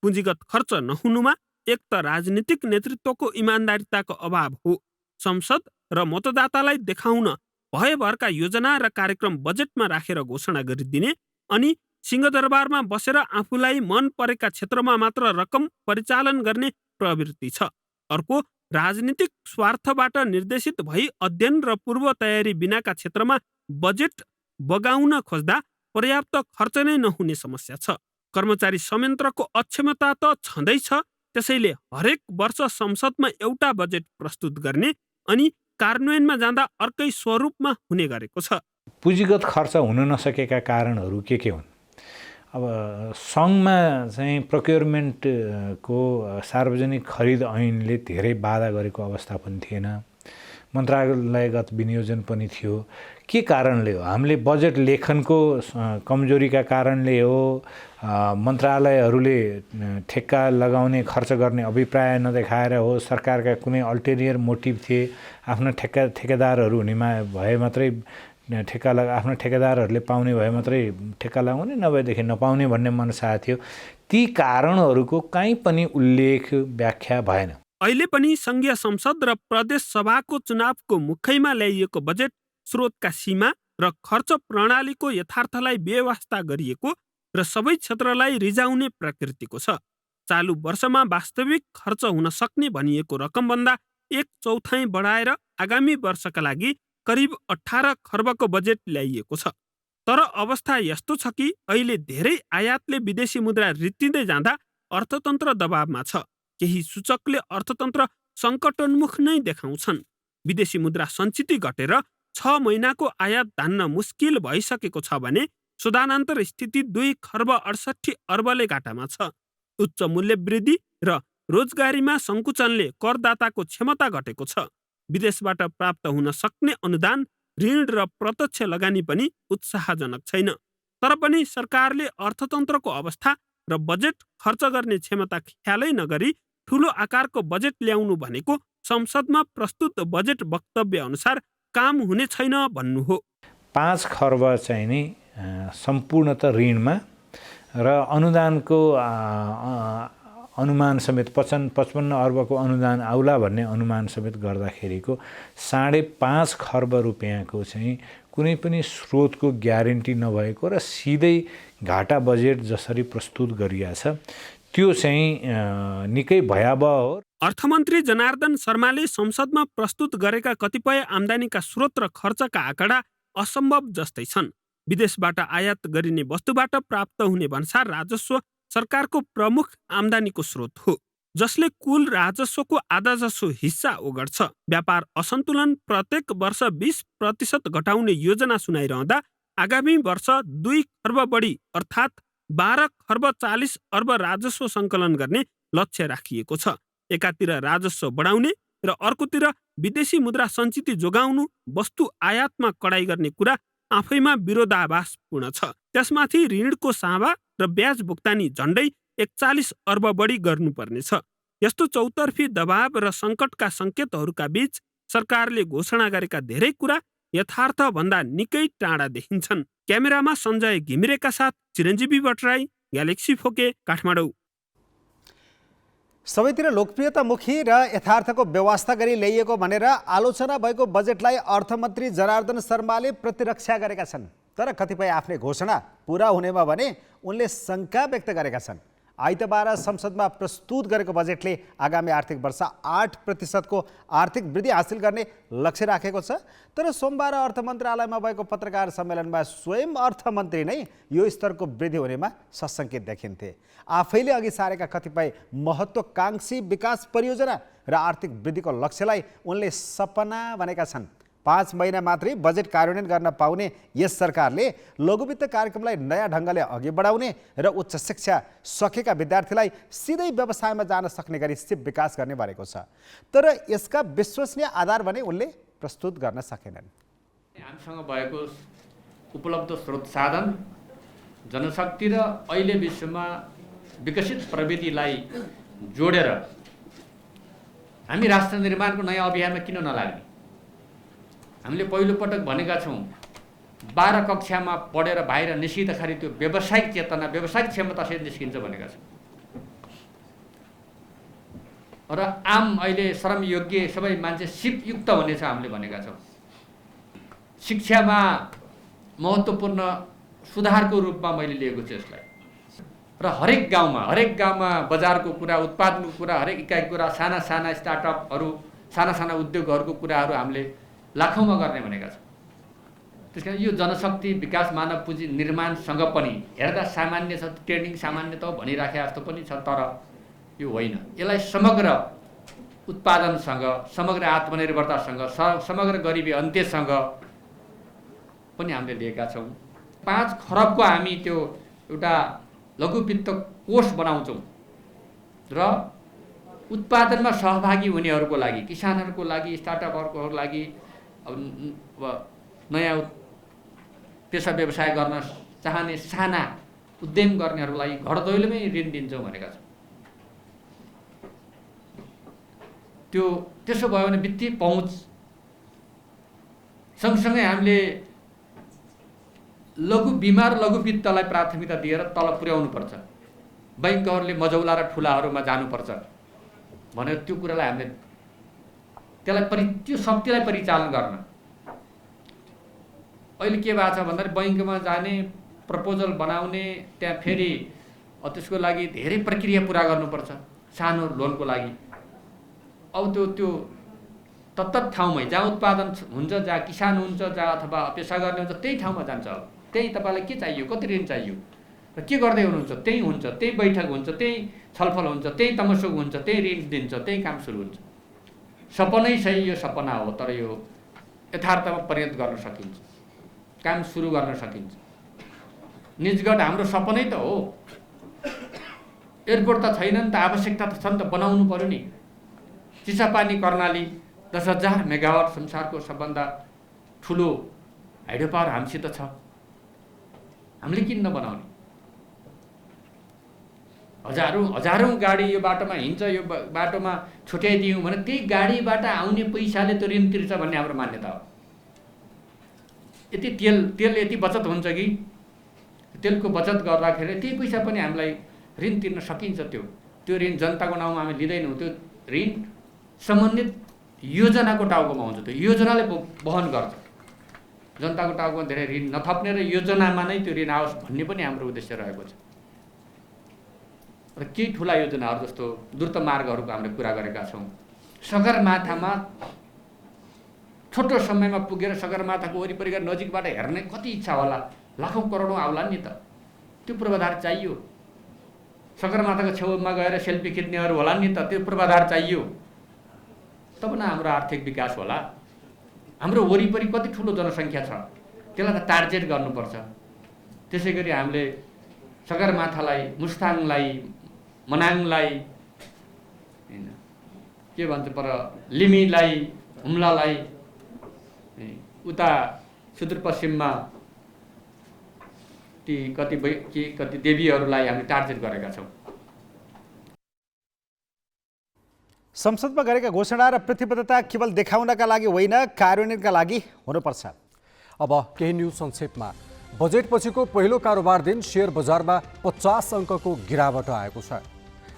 पुँजीगत खर्च नहुनुमा एक त राजनीतिक नेतृत्वको इमान्दारिताको अभाव हो। संसद र मतदातालाई देखाउन भएभरका योजना र कार्यक्रम बजेटमा राखेर घोषणा गरिदिने अनि सिंहदरबारमा बसेर आफूलाई मन परेका क्षेत्रमा मात्र रकम परिचालन गर्ने प्रवृत्ति छ। अर्को राजनीतिक स्वार्थबाट निर्देशित भई अध्ययन र पूर्व तयारी बिनाका क्षेत्रमा बजेट बगाउन खोज्दा पर्याप्त खर्च नै नहुने समस्या छ। कर्मचारी संयन्त्रको अक्षमता त छँदैछ, त्यसैले हरेक वर्ष संसदमा एउटा बजेट प्रस्तुत गर्ने अनि कार्यान्वयनमा जाँदा अर्कै स्वरूपमा हुने गरेको छ। पुँजीगत खर्च हुन नसकेका कारणहरू के हुन्? अब सङ्घमा चाहिँ प्रोक्योरमेन्टको सार्वजनिक खरिद ऐनले धेरै बाधा गरेको अवस्था पनि थिएन, मन्त्रालयगत विनियोजन पनि थियो। के कारणले हो? हामीले बजेट लेखनको कमजोरीका कारणले हो, मन्त्रालयहरूले ठेक्का लगाउने खर्च गर्ने अभिप्राय नदेखाएर हो, सरकारका कुनै अल्टेरियर मोटिभ थिए, आफ्ना ठेकेदारहरू हुनेमा भए मात्रै आफ्ना ठेकेदारहरूले पाउने भए मात्रै ठेक्का लगाउने, नभएदेखि नपाउने भन्ने मनसा थियो। ती कारणहरूको कहीँ पनि उल्लेख व्याख्या भएन। अहिले पनि संघीय संसद र प्रदेश सभाको चुनावको मुखैमा ल्याइएको बजेट स्रोतका सीमा र खर्च प्रणालीको यथार्थलाई बेवास्ता गरिएको र सबै क्षेत्रलाई रिजाउने प्रकृतिको छ। चालु वर्षमा वास्तविक खर्च हुन सक्ने भनिएको रकमभन्दा 1/4 बढाएर आगामी वर्षका लागि करिब 18 खर्बको बजेट ल्याइएको छ। तर अवस्था यस्तो छ कि अहिले धेरै आयातले विदेशी मुद्रा रित्तिँदै जाँदा अर्थतन्त्र दबावमा छ। केही सूचकले अर्थतन्त्र सङ्कटोन्मुख नै देखाउँछन्। विदेशी मुद्रा सञ्चित घटेर 6 महिनाको आयात धान्न मुस्किल भइसकेको छ भने सुधानान्तर स्थिति 2 खर्ब 68 अर्बले घाटामा छ। उच्च मूल्य वृद्धि र रोजगारीमा सङ्कुचनले करदाताको क्षमता घटेको छ। विदेशबाट प्राप्त हुन सक्ने अनुदान, ऋण र प्रत्यक्ष लगानी पनि उत्साहजनक छैन। तर पनि सरकारले अर्थतन्त्रको अवस्था र बजेट खर्च गर्ने क्षमता ख्यालै नगरी ठूलो आकारको बजेट ल्याउनु भनेको संसदमा प्रस्तुत बजेट वक्तव्य अनुसार काम हुने छैन भन्नु हो। 5 खर्ब चाहिँ नि सम्पूर्णतः ऋणमा र अनुदानको अनुमान समेत 55 अर्बको अनुदान आउला भन्ने अनुमान समेत गर्दाखेरिको 5.5 खर्ब रुपियाँको चाहिँ कुनै पनि स्रोतको ग्यारेन्टी नभएको र सिधै घाटा बजेट जसरी प्रस्तुत गरिएको छ त्यो चाहिँ निकै भयावह हो। अर्थमन्त्री जनार्दन शर्माले संसदमा प्रस्तुत गरेका कतिपय आम्दानीका स्रोत र खर्चका आँकडा असम्भव जस्तै छन्। विदेशबाट आयात गरिने वस्तुबाट प्राप्त हुने भन्सार राजस्व सरकारको प्रमुख आम्दानीको स्रोत हो, जसले कुल राजस्वको आधा जसो हिस्सा ओगट्छ। व्यापार असन्तुलन प्रत्येक वर्ष 20% घटाउने योजना सुनाइरहँदा आगामी वर्ष 2 खर्ब बढी अर्थात् 12 खर्ब 40 अर्ब राजस्व सङ्कलन गर्ने लक्ष्य राखिएको छ। एकातिर राजस्व बढाउने र अर्कोतिर विदेशी मुद्रा सञ्चित जोगाउनु, वस्तु आयातमा कडाई गर्ने कुरा आफैमा विरोधाभासपूर्ण छ। त्यसमाथि ऋणको साँभा र ब्याज भुक्तानी झन्डै 41 अर्ब बढी गर्नुपर्नेछ। यस्तो चौतर्फी दबाव र सङ्कटका सङ्केतहरूका बीच सरकारले घोषणा गरेका धेरै कुरा यथार्थ भन्दा निकै टाढा देखिन्छन्। क्यामेरामा सञ्जय घिमिरेका साथ चिरञ्जीवी भट्टराई, ग्यालेक्सी फोके, काठमाडौँ। सबैतिर लोकप्रियतामुखी र यथार्थको व्यवस्था गरी ल्याइएको भनेर आलोचना भएको बजेटलाई अर्थमन्त्री जनार्दन शर्माले प्रतिरक्षा गरेका छन्। तर कतिपय आफ्नै घोषणा पुरा हुनेमा भने उनले शङ्का व्यक्त गरेका छन्। आइतबार संसदमा प्रस्तुत गरेको बजेटले आगामी आर्थिक वर्ष 8% को आर्थिक वृद्धि हासिल गर्ने लक्ष्य राखेको छ। तर सोमबार अर्थ मन्त्रालयमा भएको पत्रकार सम्मेलनमा स्वयं अर्थमन्त्री नै यो स्तरको वृद्धि हुनेमा सशङ्कित देखिन्थे। आफैले अघि सारेका कतिपय महत्त्वकाङ्क्षी विकास परियोजना र आर्थिक वृद्धिको लक्ष्यलाई उनले सपना भनेका छन्। 5 महिना मात्रै बजेट कार्यान्वयन गर्न पाउने यस सरकारले लघुवित्त कार्यक्रमलाई नयाँ ढङ्गले अघि बढाउने र उच्च शिक्षा सकेका विद्यार्थीलाई सिधै व्यवसायमा जान सक्ने गरी सिप विकास गर्ने भनेको छ। तर यसका विश्वसनीय आधार भने उनले प्रस्तुत गर्न सकेनन्। हामीसँग भएको उपलब्ध स्रोत साधन, जनशक्ति र अहिले विश्वमा विकसित प्रविधिलाई जोडेर हामी राष्ट्र निर्माणको नयाँ अभियानमा किन नलाग्ने? हामीले पहिलो पटक भनेका छौँ 12 कक्षामा पढेर बाहिर निस्किँदाखेरि त्यो व्यावसायिक चेतना, व्यावसायिक क्षमतासहित निस्किन्छ भनेका छौँ। र आम अहिले श्रमयोग्य सबै मान्छे सिपयुक्त हुनेछ हामीले भनेका छौँ। शिक्षामा महत्त्वपूर्ण सुधारको रूपमा मैले लिएको छु यसलाई। र हरेक गाउँमा बजारको कुरा, उत्पादनको कुरा, हरेक इकाइको कुरा, साना स्टार्टअपहरू, साना उद्योगहरूको कुराहरू हामीले लाखौँमा गर्ने भनेका छौँ। त्यसकारण यो जनशक्ति विकास मानव पुँजी निर्माणसँग पनि हेर्दा सामान्य छ, ट्रेनिङ सामान्य त भनिराखे जस्तो पनि छ, तर यो होइन। यसलाई समग्र उत्पादनसँग, समग्र आत्मनिर्भरतासँग, समग्र गरिबी अन्त्यसँग पनि हामीले लिएका छौँ। 5 खरबको हामी त्यो एउटा लघु वित्त कोष बनाउँछौँ र उत्पादनमा सहभागी हुनेहरूको लागि, किसानहरूको लागि, स्टार्टअपहरूको लागि, अब नयाँ पेसा व्यवसाय गर्न चाहने साना उद्यम गर्नेहरूको लागि घर दैलोमै ऋण दिन्छौँ भनेका छौँ। त्यसो भयो भने वित्तीय पहुँच सँगसँगै हामीले लघु बिमा र लघु वित्तलाई प्राथमिकता दिएर तल पुर्याउनुपर्छ। बैङ्कहरूले मझौला र ठुलाहरूमा जानुपर्छ भनेर त्यो कुरालाई हामीले त्यो शक्तिलाई परिचालन गर्न अहिले के भएको छ भन्दाखेरि बैङ्कमा जाने, प्रपोजल बनाउने, त्यहाँ फेरि त्यसको लागि धेरै प्रक्रिया पुरा गर्नुपर्छ सानो लोनको लागि। अब त्यो तत्त ठाउँमै जहाँ उत्पादन हुन्छ, जहाँ किसान हुन्छ, जहाँ अथवा पेसा गर्ने हुन्छ, त्यही ठाउँमा जान्छ। त्यही तपाईँलाई के चाहियो, कति ऋण चाहियो र के गर्दै हुनुहुन्छ, त्यही हुन्छ, त्यही बैठक हुन्छ, त्यही छलफल हुन्छ, त्यही तमसुक हुन्छ, त्यही ऋण दिन्छ, त्यही काम सुरु हुन्छ। सपनै सही, यो सपना हो, तर यो यथार्थमा परिणत गर्न सकिन्छ, काम सुरु गर्न सकिन्छ। निजगढ हाम्रो सपनै त हो। एयरपोर्ट त छैन नि त, आवश्यकता त छ नि त, बनाउनु पर्यो नि। चिसापानी कर्णाली 10,000 मेगावाट संसारको सबभन्दा ठुलो हाइड्रो पावर हामीसित छ, हामीले किन नबनाउने? हजारौँ गाडी यो बाटोमा हिँड्छ, यो बाटोमा छुट्याइदियौँ भने त्यही गाडीबाट आउने पैसाले त्यो ऋण तिर्छ भन्ने हाम्रो मान्यता हो। यति तेल यति बचत हुन्छ कि तेलको बचत गर्दाखेरि त्यही पैसा पनि हामीलाई ऋण तिर्न सकिन्छ। त्यो ऋण जनताको नाउँमा हामी लिँदैनौँ, त्यो ऋण सम्बन्धित योजनाको टाउकोमा हुन्छ। त्यो योजनाले वहन गर्छ। जनताको टाउकोमा धेरै ऋण नथप्ने र योजनामा नै त्यो ऋण आओस् भन्ने पनि हाम्रो उद्देश्य रहेको छ। र केही ठुला योजनाहरू जस्तो द्रुत मार्गहरूको हामीले कुरा गरेका छौँ। सगरमाथामा छोटो समयमा पुगेर सगरमाथाको वरिपरिका नजिकबाट हेर्ने कति इच्छा होला, लाखौँ करोडौँ आउला नि त। त्यो पूर्वाधार चाहियो। सगरमाथाको छेउमा गएर सेल्फी खिच्नेहरू होला नि त, त्यो पूर्वाधार चाहियो। तब न हाम्रो आर्थिक विकास होला। हाम्रो वरिपरि कति ठुलो जनसङ्ख्या छ, त्यसलाई त टार्गेट गर्नुपर्छ। त्यसै गरी हामीले सगरमाथालाई, मुस्ताङलाई, मनाङलाई, होइन के भन्छ पर लिमीलाई, हुम्लालाई, उता सुदूरपश्चिममा ती कति देवीहरूलाई हामीले टार्गेट गरेका छौँ। संसदमा गरेका घोषणा र प्रतिबद्धता केवल देखाउनका लागि होइन, कार्यान्वयनका लागि हुनुपर्छ। अब केही न्युज संक्षेपमा। बजेटपछिको पहिलो कारोबार दिन शेयर बजारमा 50 अङ्कको गिरावट आएको छ।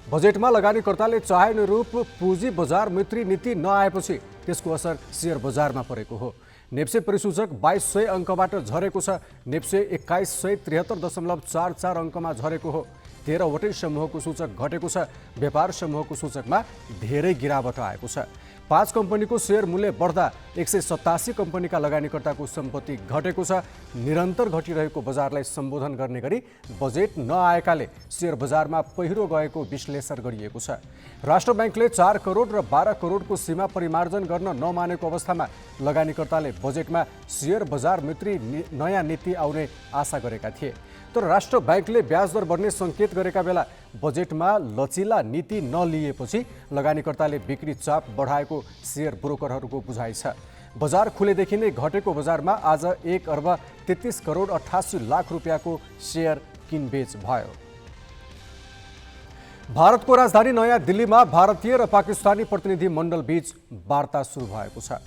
बजेटमा लगानीकर्ताले चाहे अनुरूप पुँजी बजार मैत्री नीति नआएपछि त्यसको असर शेयर बजारमा परेको हो। नेप्से परिसूचक 2200 अङ्कबाट झरेको छ। नेप्से 2173.44 अङ्कमा झरेको हो। 13वटै समूहको सूचक घटेको छ। व्यापार समूहको सूचकमा धेरै गिरावट आएको छ। 5 कम्पनीको शेयर मूल्य बढ्दा 187 कम्पनीका लगानीकर्ताको सम्पत्ति घटेको छ। निरन्तर घटिरहेको बजारलाई सम्बोधन गर्ने गरी बजेट नआएकाले शेयर बजारमा पहिरो गएको विश्लेषण गरिएको छ। राष्ट्र ब्याङ्कले 4 करोड र 12 करोडको सीमा परिमार्जन गर्न नमानेको अवस्थामा लगानीकर्ताले बजेटमा शेयर बजार मैत्री नयाँ नीति आउने आशा गरेका थिए। तर राष्ट्र ब्याङ्कले ब्याज दर बढ्ने सङ्केत गरेका बेला बजेटमा लचिला नीति नलिएपछि लगानीकर्ताले बिक्री चाप बढाएको शेयर ब्रोकरहरूको बुझाइ छ। बजार खुलेदेखि नै घटेको बजारमा आज 1 अर्ब 33 करोड 88 लाख रुपियाँको शेयर किनबेच भयो। भारतको राजधानी नयाँ दिल्लीमा भारतीय र पाकिस्तानी प्रतिनिधि मण्डल बीच वार्ता सुरु भएको छ।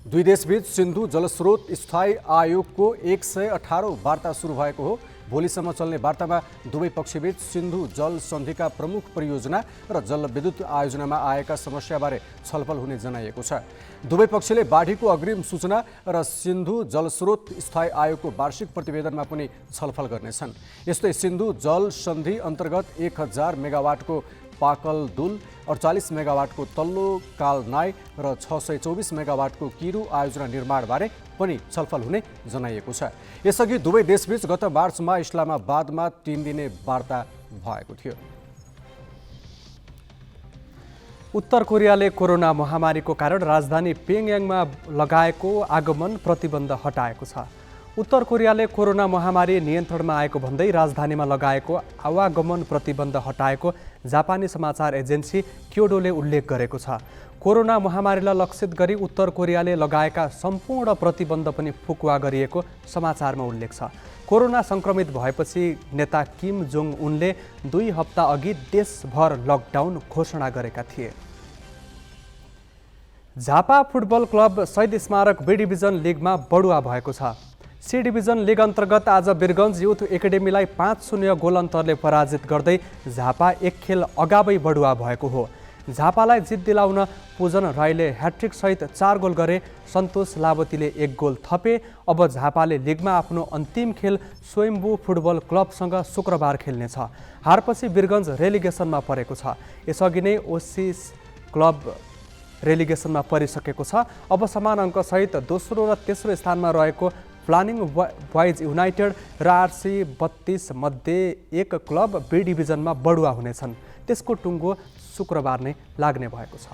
दुई देशबीच सिन्धु जलस्रोत स्थायी आयोगको 118औं वार्ता सुरु भएको हो। भोलिसम्म चल्ने वार्तामा दुवै पक्षबीच सिन्धु जल सन्धिका प्रमुख परियोजना र जलविद्युत आयोजनामा आएका समस्याबारे छलफल हुने जनाइएको छ। दुवै पक्षले बाढीको अग्रिम सूचना र सिन्धु जलस्रोत स्थायी आयोगको वार्षिक प्रतिवेदनमा पनि छलफल गर्नेछन्। यस्तै सिन्धु जल सन्धि अन्तर्गत 1000 मेगावाटको पाकलदुल, 48 मेगावाटको तल्लो कालनाय र 624 मेगावाटको किरु आयोजना निर्माणबारे पनि छलफल हुने जनाइएको छ। यसअघि दुवै देशबीच गत मार्चमा इस्लामाबादमा 3 दिने वार्ता भएको थियो। उत्तर कोरियाले कोरोना महामारीको कारण राजधानी प्योङयाङमा लगाएको आगमन प्रतिबन्ध हटाएको छ। उत्तर कोरियाले कोरोना महामारी नियन्त्रणमा आएको भन्दै राजधानीमा लगाएको आवागमन प्रतिबन्ध हटाएको जापानी समाचार एजेन्सी क्योडोले उल्लेख गरेको छ। कोरोना महामारीलाई लक्षित गरी उत्तर कोरियाले लगाएका सम्पूर्ण प्रतिबन्ध पनि फुकुवा गरिएको समाचारमा उल्लेख छ। कोरोना सङ्क्रमित भएपछि नेता किम जोङ उनले 2 हप्ता अघि देशभर लकडाउन घोषणा गरेका थिए। झापा फुटबल क्लब शहीद स्मारक बी डिभिजन लिगमा बढुवा भएको छ। सी डिभिजन लिग अन्तर्गत आज वीरगञ्ज युथ एकाडेमीलाई 5-0 गोल अन्तरले पराजित गर्दै झापा 1 खेल अगावै बढुवा भएको हो। झापालाई जित दिलाउन पूजन राईले ह्याट्रिक सहित 4 गोल गरे। सन्तोष लावतीले 1 गोल थपे। अब झापाले लिगमा आफ्नो अन्तिम खेल स्वयम्भू फुटबल क्लबसँग शुक्रबार खेल्नेछ। हारपछि वीरगञ्ज रेलिगेसनमा परेको छ। यसअघि नै ओसिस क्लब रेलिगेसनमा परिसकेको छ। अब समान अङ्कसहित दोस्रो र तेस्रो स्थानमा रहेको प्लानिङ बोइज युनाइटेड र आरसी 32 मध्ये एक क्लब बी डिभिजनमा बढुवा हुनेछन्। त्यसको टुङ्गो शुक्रबार नै लाग्ने भएको छ।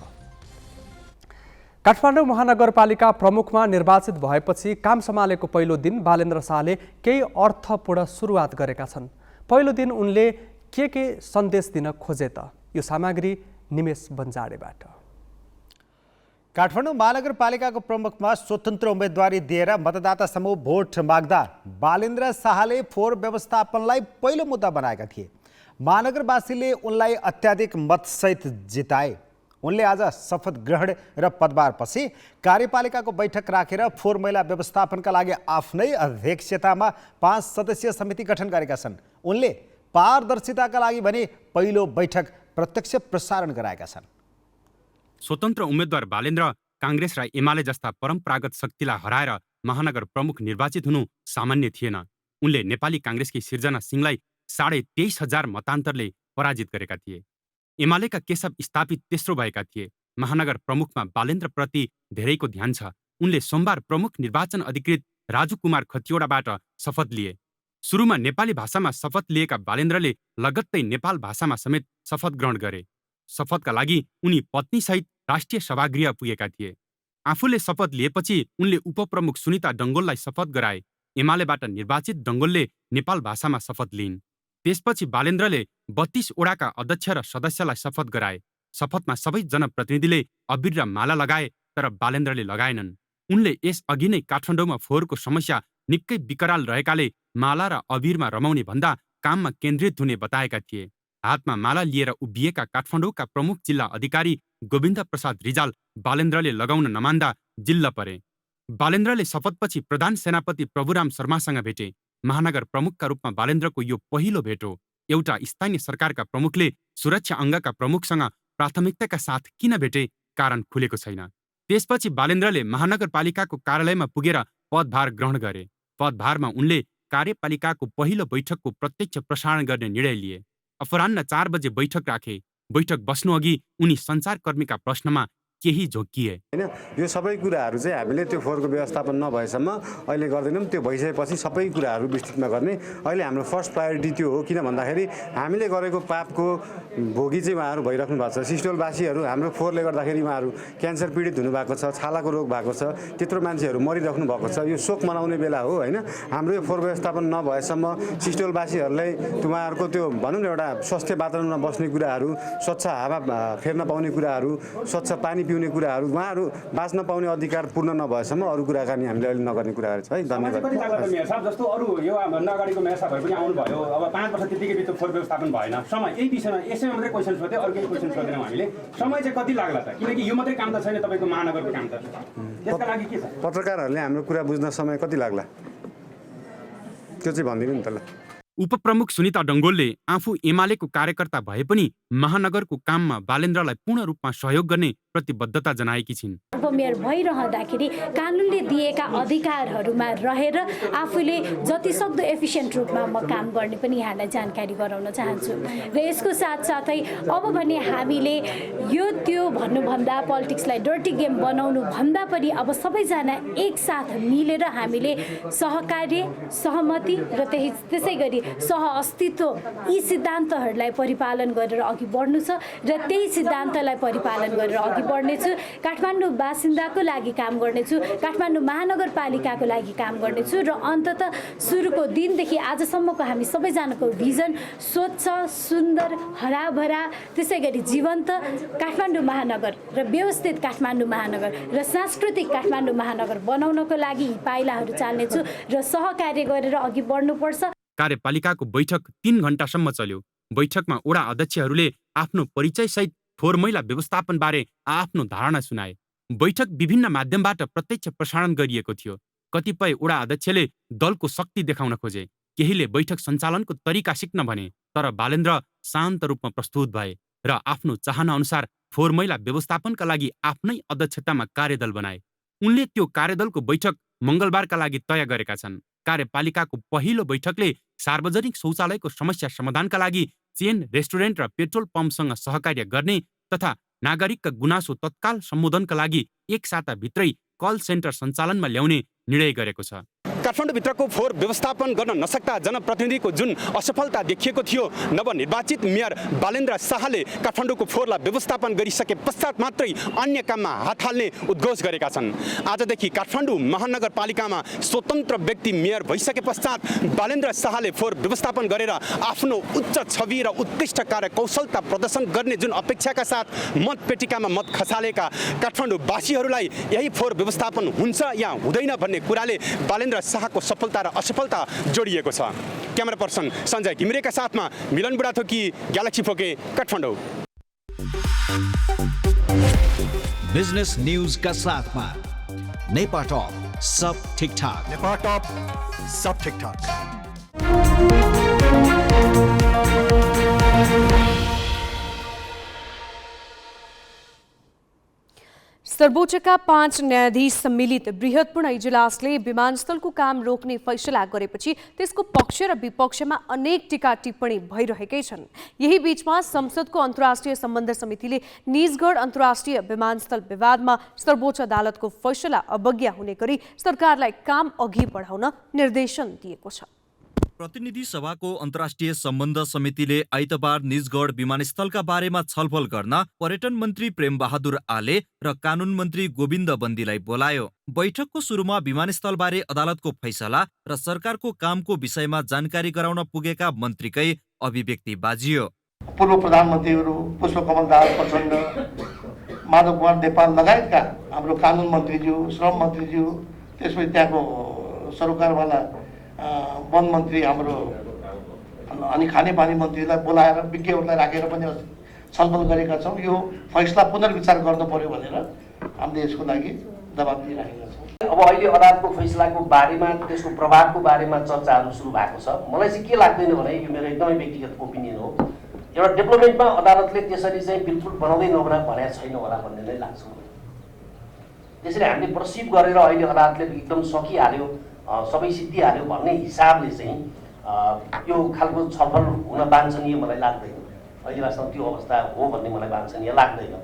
काठमाडौँ महानगरपालिका प्रमुखमा निर्वाचित भएपछि काम सम्हालेको पहिलो दिन बालेन्द्र शाहले केही अर्थपूर्ण सुरुवात गरेका छन्। पहिलो दिन उनले के सन्देश दिन खोजे त? यो सामग्री निमेश बन्जाडेबाट। काठमाडौँ महानगरपालिकाको प्रमुखमा स्वतन्त्र उम्मेदवारी दिएर मतदाता समूह भोट माग्दा बालेन्द्र शाहले फोहोर व्यवस्थापनलाई पहिलो मुद्दा बनाएका थिए। महानगरवासीले उनलाई अत्याधिक मतसहित जिताए। उनले आज शपथ ग्रहण र पदभारपछि कार्यपालिकाको बैठक राखेर फोहोर मैला व्यवस्थापनका लागि आफ्नै अध्यक्षतामा 5 सदस्यीय समिति गठन गरेका छन्। उनले पारदर्शिताका लागि भने पहिलो बैठक प्रत्यक्ष प्रसारण गराएका छन्। स्वतन्त्र उम्मेद्वार बालेन्द्र काङ्ग्रेस र एमाले जस्ता परम्परागत शक्तिलाई हराएर महानगर प्रमुख निर्वाचित हुनु सामान्य थिएन। उनले नेपाली काङ्ग्रेसकी सिर्जना सिंहलाई 23,500 मतान्तरले पराजित गरेका थिए। एमालेका केशव स्थापित तेस्रो भएका थिए। महानगर प्रमुखमा बालेन्द्रप्रति धेरैको ध्यान छ। उनले सोमबार प्रमुख निर्वाचन अधिकृत राजु कुमार खतिवडाबाट शपथ लिए। सुरुमा नेपाली भाषामा शपथ लिएका बालेन्द्रले लगत्तै नेपाल भाषामा समेत शपथ ग्रहण गरे। शपथका लागि उनी पत्नीसहित राष्ट्रिय सभागृह पुगेका थिए। आफूले शपथ लिएपछि उनले उपप्रमुख सुनिता डङ्गोललाई शपथ गराए। एमालेबाट निर्वाचित डङ्गोलले नेपाल भाषामा शपथ लिइन्। त्यसपछि बालेन्द्रले 32 वडाका अध्यक्ष र सदस्यलाई शपथ गराए। शपथमा सबै जनप्रतिनिधिले अबिर र माला लगाए, तर बालेन्द्रले लगाएनन्। उनले यस अघि नै काठमाडौँमा फोहोरको समस्या निकै विकराल रहेकाले माला र अबिरमा रमाउने भन्दा काममा केन्द्रित हुने बताएका थिए। हातमा माला लिएर उभिएका काठमाडौँका प्रमुख जिल्ला अधिकारी गोविन्द प्रसाद रिजाल बालेन्द्रले लगाउन नमान्दा जिल्ल परे। बालेन्द्रले शपथपछि प्रधान सेनापति प्रभुराम शर्मासँग भेटे। महानगर प्रमुखका रूपमा बालेन्द्रको यो पहिलो भेट हो। एउटा स्थानीय सरकारका प्रमुखले सुरक्षा अङ्गका प्रमुखसँग प्राथमिकताका साथ किन भेटे, कारण खुलेको छैन। त्यसपछि बालेन्द्रले महानगरपालिकाको कार्यालयमा पुगेर पदभार ग्रहण गरे। पदभारमा उनले कार्यपालिकाको पहिलो बैठकको प्रत्यक्ष प्रसारण गर्ने निर्णय लिए। अपराह्न 4 बजे बैठक राखे। बैठक बस्नु अघि उनी सञ्चारकर्मीका प्रश्नमा केही झोक्किए। हैन, यो सबै कुराहरू चाहिँ हामीले त्यो फोहोरको व्यवस्थापन नभएसम्म अहिले गर्दैनौँ। त्यो भइसकेपछि सबै कुराहरू विस्तृतमा गर्ने अहिले हाम्रो फर्स्ट प्रायोरिटी त्यो हो। किन भन्दाखेरि हामीले गरेको पापको भोगी चाहिँ उहाँहरू भइराख्नु भएको छ। सिस्टोलवासीहरू हाम्रो फोहोरले गर्दाखेरि उहाँहरू क्यान्सर पीडित हुनुभएको छ, छालाको रोग भएको छ, त्यत्रो मान्छेहरू मरिराख्नु भएको छ। यो शोक मनाउने बेला हो हैन। हाम्रो यो फोहोर व्यवस्थापन नभएसम्म सिस्टोलवासीहरूलाई उहाँहरूको त्यो भनौँ न एउटा स्वास्थ्य वातावरणमा बस्ने कुराहरू, स्वच्छ हावा फेर्न पाउने कुराहरू, स्वच्छ पानी पिउने कुराहरू, उहाँहरू बाँच्न पाउने अधिकार पूर्ण नभएसम्म अरू कुराकानी हामीले अहिले नगर्ने कुराहरू छ है। धन्यवाद। मेयर साहब जस्तो अरू यो नगरीको मेयर साहबहरू पनि आउनुभयो। अब 5 वर्ष त्यतिकै बित्यो फोहोर व्यवस्थापन भएन। समय यही विषयमा यसैमा मात्रै क्वेसन सोध्यो, अरू केही क्वेसन सोध्दैनौँ हामीले। समय चाहिँ कति लाग्ला त? किनकि यो मात्रै काम त छैन तपाईँको महानगरको काम त। त्यसका लागि के छ? पत्रकारहरूले हाम्रो कुरा बुझ्न समय कति लाग्ला त्यो चाहिँ भनिदिनु नि त ल। उपप्रमुख सुनिता डङ्गोलले आफू एमालेको कार्यकर्ता भए पनि महानगरको काममा बालेन्द्रलाई पूर्ण रूपमा सहयोग गर्ने प्रतिबद्धता जनाएकी छिन्। उपमेयर भइरहँदाखेरि कानुनले दिएका अधिकारहरूमा रहेर आफूले जतिसक्दो एफिसियन्ट रूपमा म काम गर्ने पनि यहाँलाई जानकारी गराउन चाहन्छु। र यसको साथसाथै अब भने हामीले यो त्यो भन्नुभन्दा पोलिटिक्सलाई डर्टी गेम बनाउनु भन्दा पनि अब सबैजना एकसाथ मिलेर हामीले सहकार्य, सहमति र त्यसै गरी सहअस्तित्व यी सिद्धान्तहरूलाई परिपालन गरेर अघि बढ्नु छ र त्यही सिद्धान्तलाई परिपालन गरेर अघि बढ्नेछु। काठमाडौँ बासिन्दाको लागि काम गर्नेछु, काठमाडौँ महानगरपालिकाको लागि काम गर्नेछु र अन्ततः सुरुको दिनदेखि आजसम्मको हामी सबैजनाको भिजन स्वच्छ, सुन्दर, हराभरा, त्यसै गरी जीवन्त काठमाडौँ महानगर र व्यवस्थित काठमाडौँ महानगर र सांस्कृतिक काठमाडौँ महानगर बनाउनको लागि यी पाइलाहरू चाल्नेछु र सहकार्य गरेर अघि बढ्नुपर्छ। कार्यपालिकाको बैठक 3 घण्टासम्म चल्यो। बैठकमा वडा अध्यक्षहरूले आफ्नो परिचयसहित फोहोर मैला व्यवस्थापनबारे आफ्नो धारणा सुनाए। बैठक विभिन्न माध्यमबाट प्रत्यक्ष प्रसारण गरिएको थियो। कतिपय वडा अध्यक्षले दलको शक्ति देखाउन खोजे, केहीले बैठक सञ्चालनको तरिका सिक्न भने, तर बालेन्द्र शान्त रूपमा प्रस्तुत भए र आफ्नो चाहना अनुसार फोहोर मैला व्यवस्थापनका लागि आफ्नै अध्यक्षतामा कार्यदल बनाए। उनले त्यो कार्यदलको बैठक मङ्गलबारका लागि तय गरेका छन्। कार्यपालिकाको पहिलो बैठकले सार्वजनिक शौचालयको समस्या समाधानका लागि चेन रेस्टुरेन्ट र पेट्रोल पम्पसँग सहकार्य गर्ने तथा नागरिकका गुनासो तत्काल सम्बोधनका लागि एक साताभित्रै कल सेन्टर सञ्चालनमा ल्याउने निर्णय गरेको छ। काठमाडौँभित्रको फोहोर व्यवस्थापन गर्न नसक्दा जनप्रतिनिधिको जुन असफलता देखिएको थियो, नवनिर्वाचित मेयर बालेन्द्र शाहले काठमाडौँको फोहोरलाई व्यवस्थापन गरिसके पश्चात मात्रै अन्य काममा हात हाल्ने उद्घोष गरेका छन्। आजदेखि काठमाडौँ महानगरपालिकामा स्वतन्त्र व्यक्ति मेयर भइसके पश्चात बालेन्द्र शाहले फोहोर व्यवस्थापन गरेर आफ्नो उच्च छवि र उत्कृष्ट कार्यकौशलता प्रदर्शन गर्ने जुन अपेक्षाका साथ मतपेटिकामा मत खसालेका काठमाडौँवासीहरूलाई यही फोहोर व्यवस्थापन हुन्छ या हुँदैन भन्ने कुराले बालेन्द्र शाहको सफलता र असफलता जोडिएको छ। क्यामेरा पर्सन सञ्जय घिमिरेका साथमा मिलन बुढाथोकी, ग्यालेक्सी फोके, काठमाडौँ। बिजनेस न्यूज का साथ में नेपा टॉप सब ठीक ठाक। नेपा टॉप सब ठीक ठाक। सर्वोच्चका 5 न्यायाधीश सम्मिलित बृहत्पूर्ण इजलासले विमानस्थलको काम रोक्ने फैसला गरेपछि त्यसको पक्ष र विपक्षमा अनेक टीका टिप्पणी भइरहेकै छन्। यही बीचमा संसदको अन्तर्राष्ट्रिय सम्बन्ध समितिले निजगढ अन्तर्राष्ट्रिय विमानस्थल विवादमा सर्वोच्च अदालतको फैसला अवज्ञा हुने गरी सरकारलाई काम अघि बढाउन निर्देशन दिएको छ। प्रतिनिधि सभाको अन्तर्राष्ट्रिय सम्बन्ध समितिले आइतबार निजगढ विमानस्थलका बारेमा छलफल गर्न पर्यटन मन्त्री प्रेम बहादुर आले र कानुन मन्त्री गोविन्द बन्दीलाई बोलायो। बैठकको सुरुमा विमानस्थलबारे अदालतको फैसला र सरकारको कामको विषयमा जानकारी गराउन पुगेका मन्त्रीकै अभिव्यक्ति बाजियो। पूर्व प्रधानमन्त्रीहरू पुष्पकमल दाहाल प्रचण्ड, माधव कुमार नेपाल लगायतका हाम्रो कानुन मन्त्रीज्यू, श्रम मन्त्रीज्यू, त्यसपछि त्यहाँको सरकारवाला वन मन्त्री हाम्रो अनि खानेपानी मन्त्रीलाई बोलाएर विज्ञहरूलाई राखेर पनि छलफल गरेका छौँ। यो फैसला पुनर्विचार गर्नु पर्यो भनेर हामीले यसको लागि दबाब दिइराखेका छौँ। अब अहिले अदालतको फैसलाको बारेमा त्यसको प्रभावको बारेमा चर्चाहरू सुरु भएको छ। मलाई चाहिँ के लाग्दैन भने, यो मेरो एकदमै व्यक्तिगत ओपिनियन हो, एउटा डेभलपमेन्टमा अदालतले त्यसरी चाहिँ बिल्कुल बनाउँदै भनेको छैन होला भन्ने नै लाग्छ। त्यसरी हामीले प्रसिभ गरेर अहिले अदालतले एकदम सकिहाल्यो, सबै सिद्धिहाल्यो भन्ने हिसाबले चाहिँ यो खालको छलफल हुन वाञ्छनीय मलाई लाग्दैन। अहिले वास्तवमा त्यो अवस्था हो भन्ने मलाई वाञ्छनीय लाग्दैन।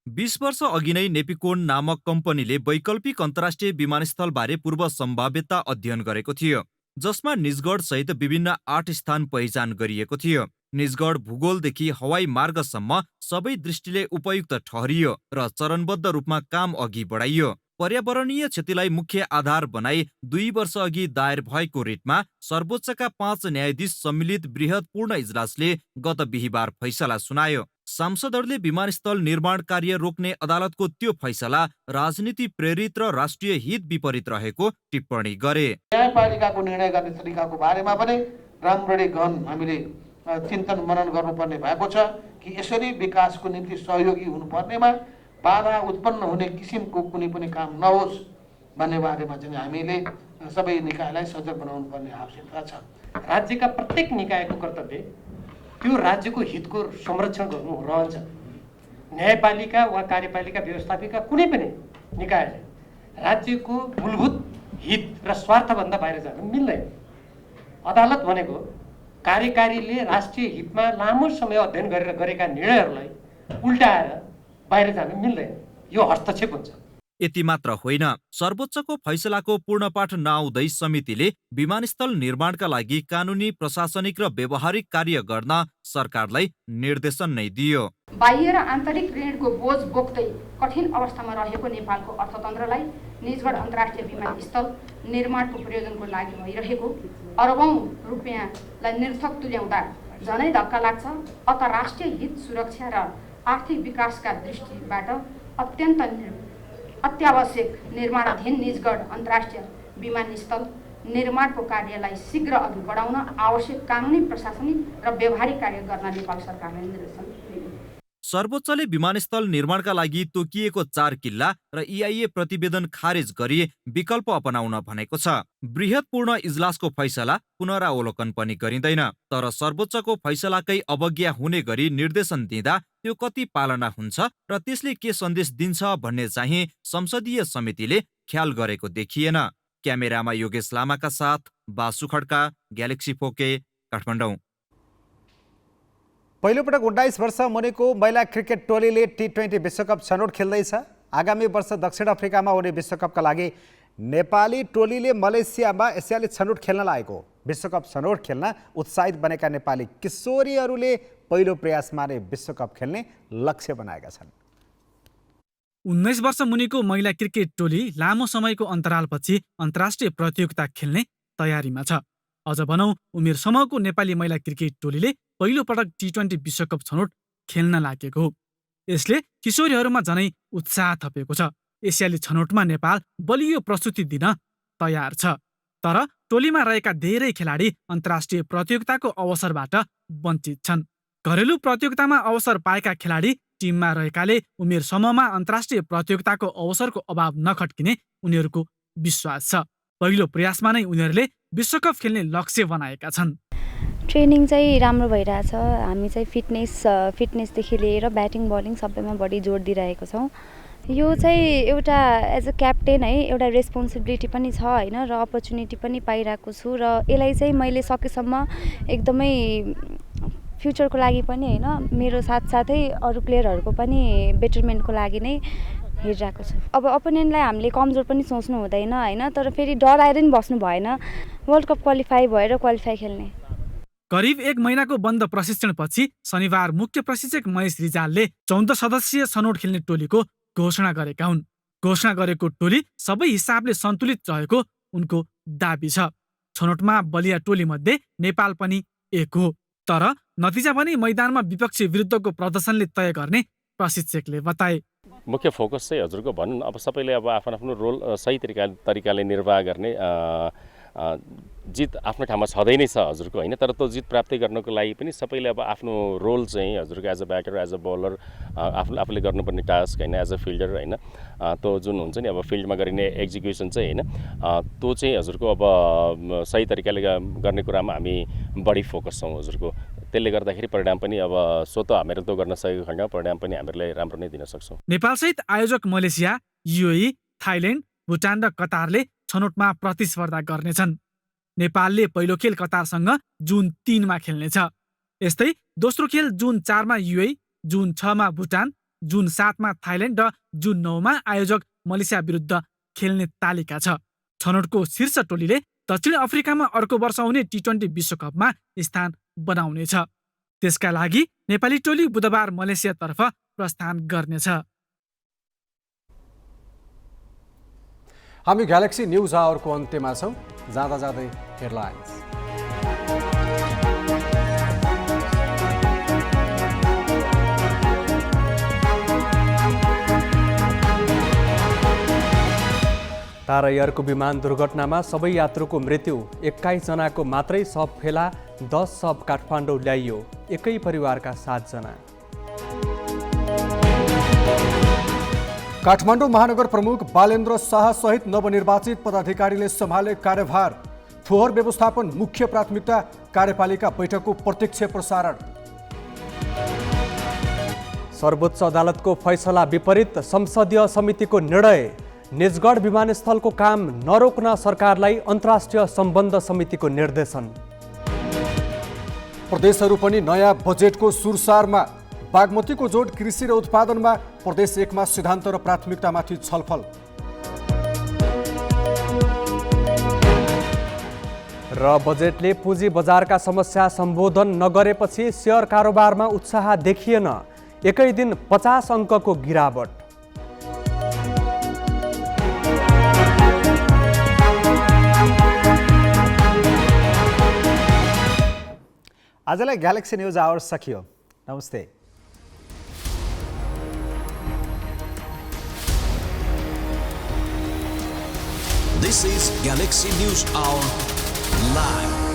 20 वर्ष अघि नै नेपिकोन नामक कम्पनीले वैकल्पिक अन्तर्राष्ट्रिय विमानस्थलबारे पूर्व सम्भाव्यता अध्ययन गरेको थियो, जसमा निजगढ सहित विभिन्न 8 स्थान पहिचान गरिएको थियो। निजगढ भूगोलदेखि हवाई मार्गसम्म सबै दृष्टिले उपयुक्त ठहरियो र चरणबद्ध रूपमा काम अघि बढाइयो। पर्यावरणीय क्षतिलाई मुख्य आधार बनाई 2 वर्ष अघि दायर भएको रिटमा सर्वोच्चका 5 न्यायाधीश सम्मिलित बृहत्पूर्ण इजलासले गत बिहीबार फैसला सुनायो। सांसदहरूले विमानस्थल निर्माण कार्य रोक्ने अदालतको त्यो फैसला राजनीति प्रेरित र राष्ट्रिय हित विपरीत रहेको टिप्पणी गरे। न्यायपालिकाको निर्णय गर्ने तरिकाको बारेमा पनि राम्ररी गहन हामीले चिन्तन मनन गर्नुपर्ने भएको छ कि यसरी विकासको निम्ति सहयोगी हुनुपर्नेमा बाधा उत्पन्न हुने किसिमको कुनै पनि काम नहोस् भन्ने बारेमा चाहिँ हामीले सबै निकायलाई सजग बनाउनु पर्ने आवश्यकता छ। राज्यका प्रत्येक निकायको कर्तव्य त्यो राज्यको हितको संरक्षण गर्नु रहन्छ। न्यायपालिका वा कार्यपालिका व्यवस्थापिका कुनै पनि निकायले राज्यको मूलभूत हित र स्वार्थभन्दा बाहिर जान मिल्दैन। अदालत भनेको कार्यकारीले राष्ट्रिय हितमा लामो समय अध्ययन गरेर गरेका निर्णयहरूलाई उल्टाएर बाहिर जान मिल्दैन, यो हस्तक्षेप हुन्छ। यति मात्र होइन, सर्वोच्चको फैसलाको पूर्णपाठ नआउँदै समितिले विमानस्थल निर्माणका लागि कानुनी, प्रशासनिक र व्यवहारिक कार्य गर्न सरकारलाई निर्देशन नै दियो। बाह्य र आन्तरिक ऋणको बोझ बोक्दै कठिन अवस्थामा रहेको नेपालको अर्थतन्त्रलाई निजगढ अन्तर्राष्ट्रिय विमानस्थल निर्माणको प्रयोजनको लागि भइरहेको अरबौं रुपियाँलाई निर्थक तुल्याउँदा झनै धक्का लाग्छ। अत राष्ट्रिय हित, सुरक्षा र आर्थिक विकासका दृष्टिबाट अत्यावश्यक निर्माणाधीन निजगढ अन्तर्राष्ट्रिय विमानस्थल निर्माणको कार्यलाई शीघ्र अघि बढाउन आवश्यक कानुनी, प्रशासनिक र व्यवहारिक कार्य गर्न नेपाल सरकारलाई निर्देशन दियो। सर्वोच्चले विमानस्थल निर्माणका लागि तोकिएको 4 किल्ला र EIA प्रतिवेदन खारेज गरी विकल्प अपनाउन भनेको छ। बृहत पूर्ण इजलासको फैसला पुनरावलोकन पनि गरिँदैन, तर सर्वोच्चको फैसलाकै अवज्ञा हुने गरी निर्देशन दिँदा त्यो कति पालना हुन्छ र त्यसले के सन्देश दिन्छ भन्ने चाहिँ संसदीय समितिले ख्याल गरेको देखिएन। क्यामेरामा योगेश लामाका साथ बासु खड्का, ग्यालेक्सी फोके, काठमाडौँ। पहिलोपटक 19 वर्ष मुनिको महिला क्रिकेट टोलीले T20 विश्वकप छनौट खेल्दैछ। आगामी वर्ष दक्षिण अफ्रिकामा हुने विश्वकपका लागि नेपाली टोलीले मलेसियामा एसियाली छनौट खेल्न लागेको। विश्वकप छनौट खेल्न उत्साहित बनेका नेपाली किशोरीहरूले पहिलो प्रयासमा नै विश्वकप खेल्ने लक्ष्य बनाएका छन्। 19 वर्ष मुनिको महिला क्रिकेट टोली लामो समयको अन्तरालपछि अन्तर्राष्ट्रिय प्रतियोगिता खेल्ने तयारीमा छ। अझ भनौं, उमेर समूहको नेपाली महिला क्रिकेट टोलीले पहिलो पटक T20 विश्वकप छनौट खेल्न लागेको हो। यसले किशोरीहरूमा झनै उत्साह थपेको छ। एसियाली छनौटमा नेपाल बलियो प्रस्तुति दिन तयार छ, तर टोलीमा रहेका धेरै खेलाडी अन्तर्राष्ट्रिय प्रतियोगिताको अवसरबाट वञ्चित छन्। घरेलु प्रतियोगितामा अवसर पाएका खेलाडी टिममा रहेकाले उमेर समूहमा अन्तर्राष्ट्रिय प्रतियोगिताको अवसरको अभाव नखट्किने उनीहरूको विश्वास छ। पहिलो प्रयासमा नै उनीहरूले विश्वकप खेल्ने लक्ष्य बनाएका छन्। ट्रेनिङ चाहिँ राम्रो भइरहेछ। हामी चाहिँ फिटनेसदेखि लिएर ब्याटिङ बलिङ सबैमा बढी जोड दिइरहेको छौँ। यो चाहिँ एउटा एज अ क्याप्टेन है, एउटा रेस्पोन्सिबिलिटी पनि छ होइन, र अपर्च्युनिटी पनि पाइरहेको छु, र यसलाई चाहिँ मैले सकेसम्म एकदमै फ्युचरको लागि पनि होइन, मेरो साथसाथै अरू प्लेयरहरूको पनि बेटरमेन्टको लागि नै हेरिरहेको छु। अब अपोनेन्टलाई हामीले कमजोर पनि सोच्नु हुँदैन होइन, तर फेरि डराएर नि बस्नु भएन। वर्ल्ड कप क्वालिफाई खेल्ने। करिब 1 महिनाको बन्द प्रशिक्षणपछि शनिबार मुख्य प्रशिक्षक महेश रिजालले 14 सदस्यीय छनौट खेल्ने टोलीको घोषणा गरेका हुन्। घोषणा गरेको टोली सबै हिसाबले सन्तुलित रहेको उनको दाबी छ। छनौटमा बलिया टोली मध्ये नेपाल पनि एक हो, तर नतिजा पनि मैदानमा विपक्षी विरुद्धको प्रदर्शनले तय गर्ने प्रशिक्षकले बताए। मुख्य फोकस चाहिँ हजुरको भनौँ अब सबैले अब आफ्नो आफ्नो रोल सही तरिकाले निर्वाह गर्ने जित आफ्नो ठाउँमा छँदै नै छ हजुरको होइन, तर त्यो जित प्राप्ति गर्नको लागि पनि सबैले अब आफ्नो रोल चाहिँ हजुरको as a batter, as a bowler आफूले गर्नुपर्ने टास्क होइन, एज अ फिल्डर होइन, त्यो जुन हुन्छ नि अब फिल्डमा गरिने एक्जिक्युसन चाहिँ होइन, त्यो चाहिँ हजुरको अब सही तरिकाले गर्ने कुरामा हामी बढी फोकस छौँ हजुरको। त्यसले गर्दाखेरि परिणाम पनि अब स्वतः हामीहरू त्यो गर्न सकेको खण्डमा परिणाम पनि हामीहरूले राम्रो नै दिन सक्छौँ। नेपालसहित आयोजक मलेसिया, UAE, थाइल्यान्ड, भुटान र कतारले छनौटमा प्रतिस्पर्धा गर्नेछन्। नेपालले पहिलो खेल कतारसँग जुन 3 मा खेल्नेछ। यस्तै दोस्रो खेल जुन 4 मा UAE, जुन 6 मा भुटान, जुन 7 मा थाइल्यान्ड र जुन 9 मा आयोजक मलेसिया विरुद्ध खेल्ने तालिका छ। छनौटको शीर्ष टोलीले दक्षिण अफ्रिकामा अर्को वर्ष हुने T20 विश्वकपमा स्थान बनाउनेछ। त्यसका लागि नेपाली टोली बुधबार मलेसियातर्फ प्रस्थान गर्नेछ। हामी ग्यालेक्सी न्युज आवरको अन्त्यमा छौँ। जाँदा जाँदै हेडलाइन्स। तारा एयरको विमान दुर्घटनामा सबै यात्रुको मृत्यु, 21 जनाको मात्रै शव फेला, 10 शव काठमाडौँ ल्याइयो, एकै परिवारका 7 जना। काठमाडौँ महानगर प्रमुख बालेन्द्र शाह सहित नवनिर्वाचित पदाधिकारीले सम्हाले कार्यभार। फोहोर व्यवस्थापन मुख्य प्राथमिकता, कार्यपालिका बैठकको प्रत्यक्ष प्रसारण। सर्वोच्च अदालतको फैसला विपरीत संसदीय समितिको निर्णय। निजगढ विमानस्थलको काम नरोक्न सरकारलाई अन्तर्राष्ट्रिय सम्बन्ध समितिको निर्देशन। प्रदेशहरू पनि नयाँ बजेटको सुरसारमा। बागमतीको जोड कृषि र उत्पादनमा, प्रदेश 1 मा सिद्धान्त र प्राथमिकतामाथि छलफल। र बजेटले पुँजी बजारका समस्या सम्बोधन नगरेपछि सेयर कारोबारमा उत्साह देखिएन। एकै दिन 50 अङ्कको गिरावट। आजलाई ग्यालेक्सी न्युज आवर सकियो। नमस्ते। This is Galaxy News Hour Live.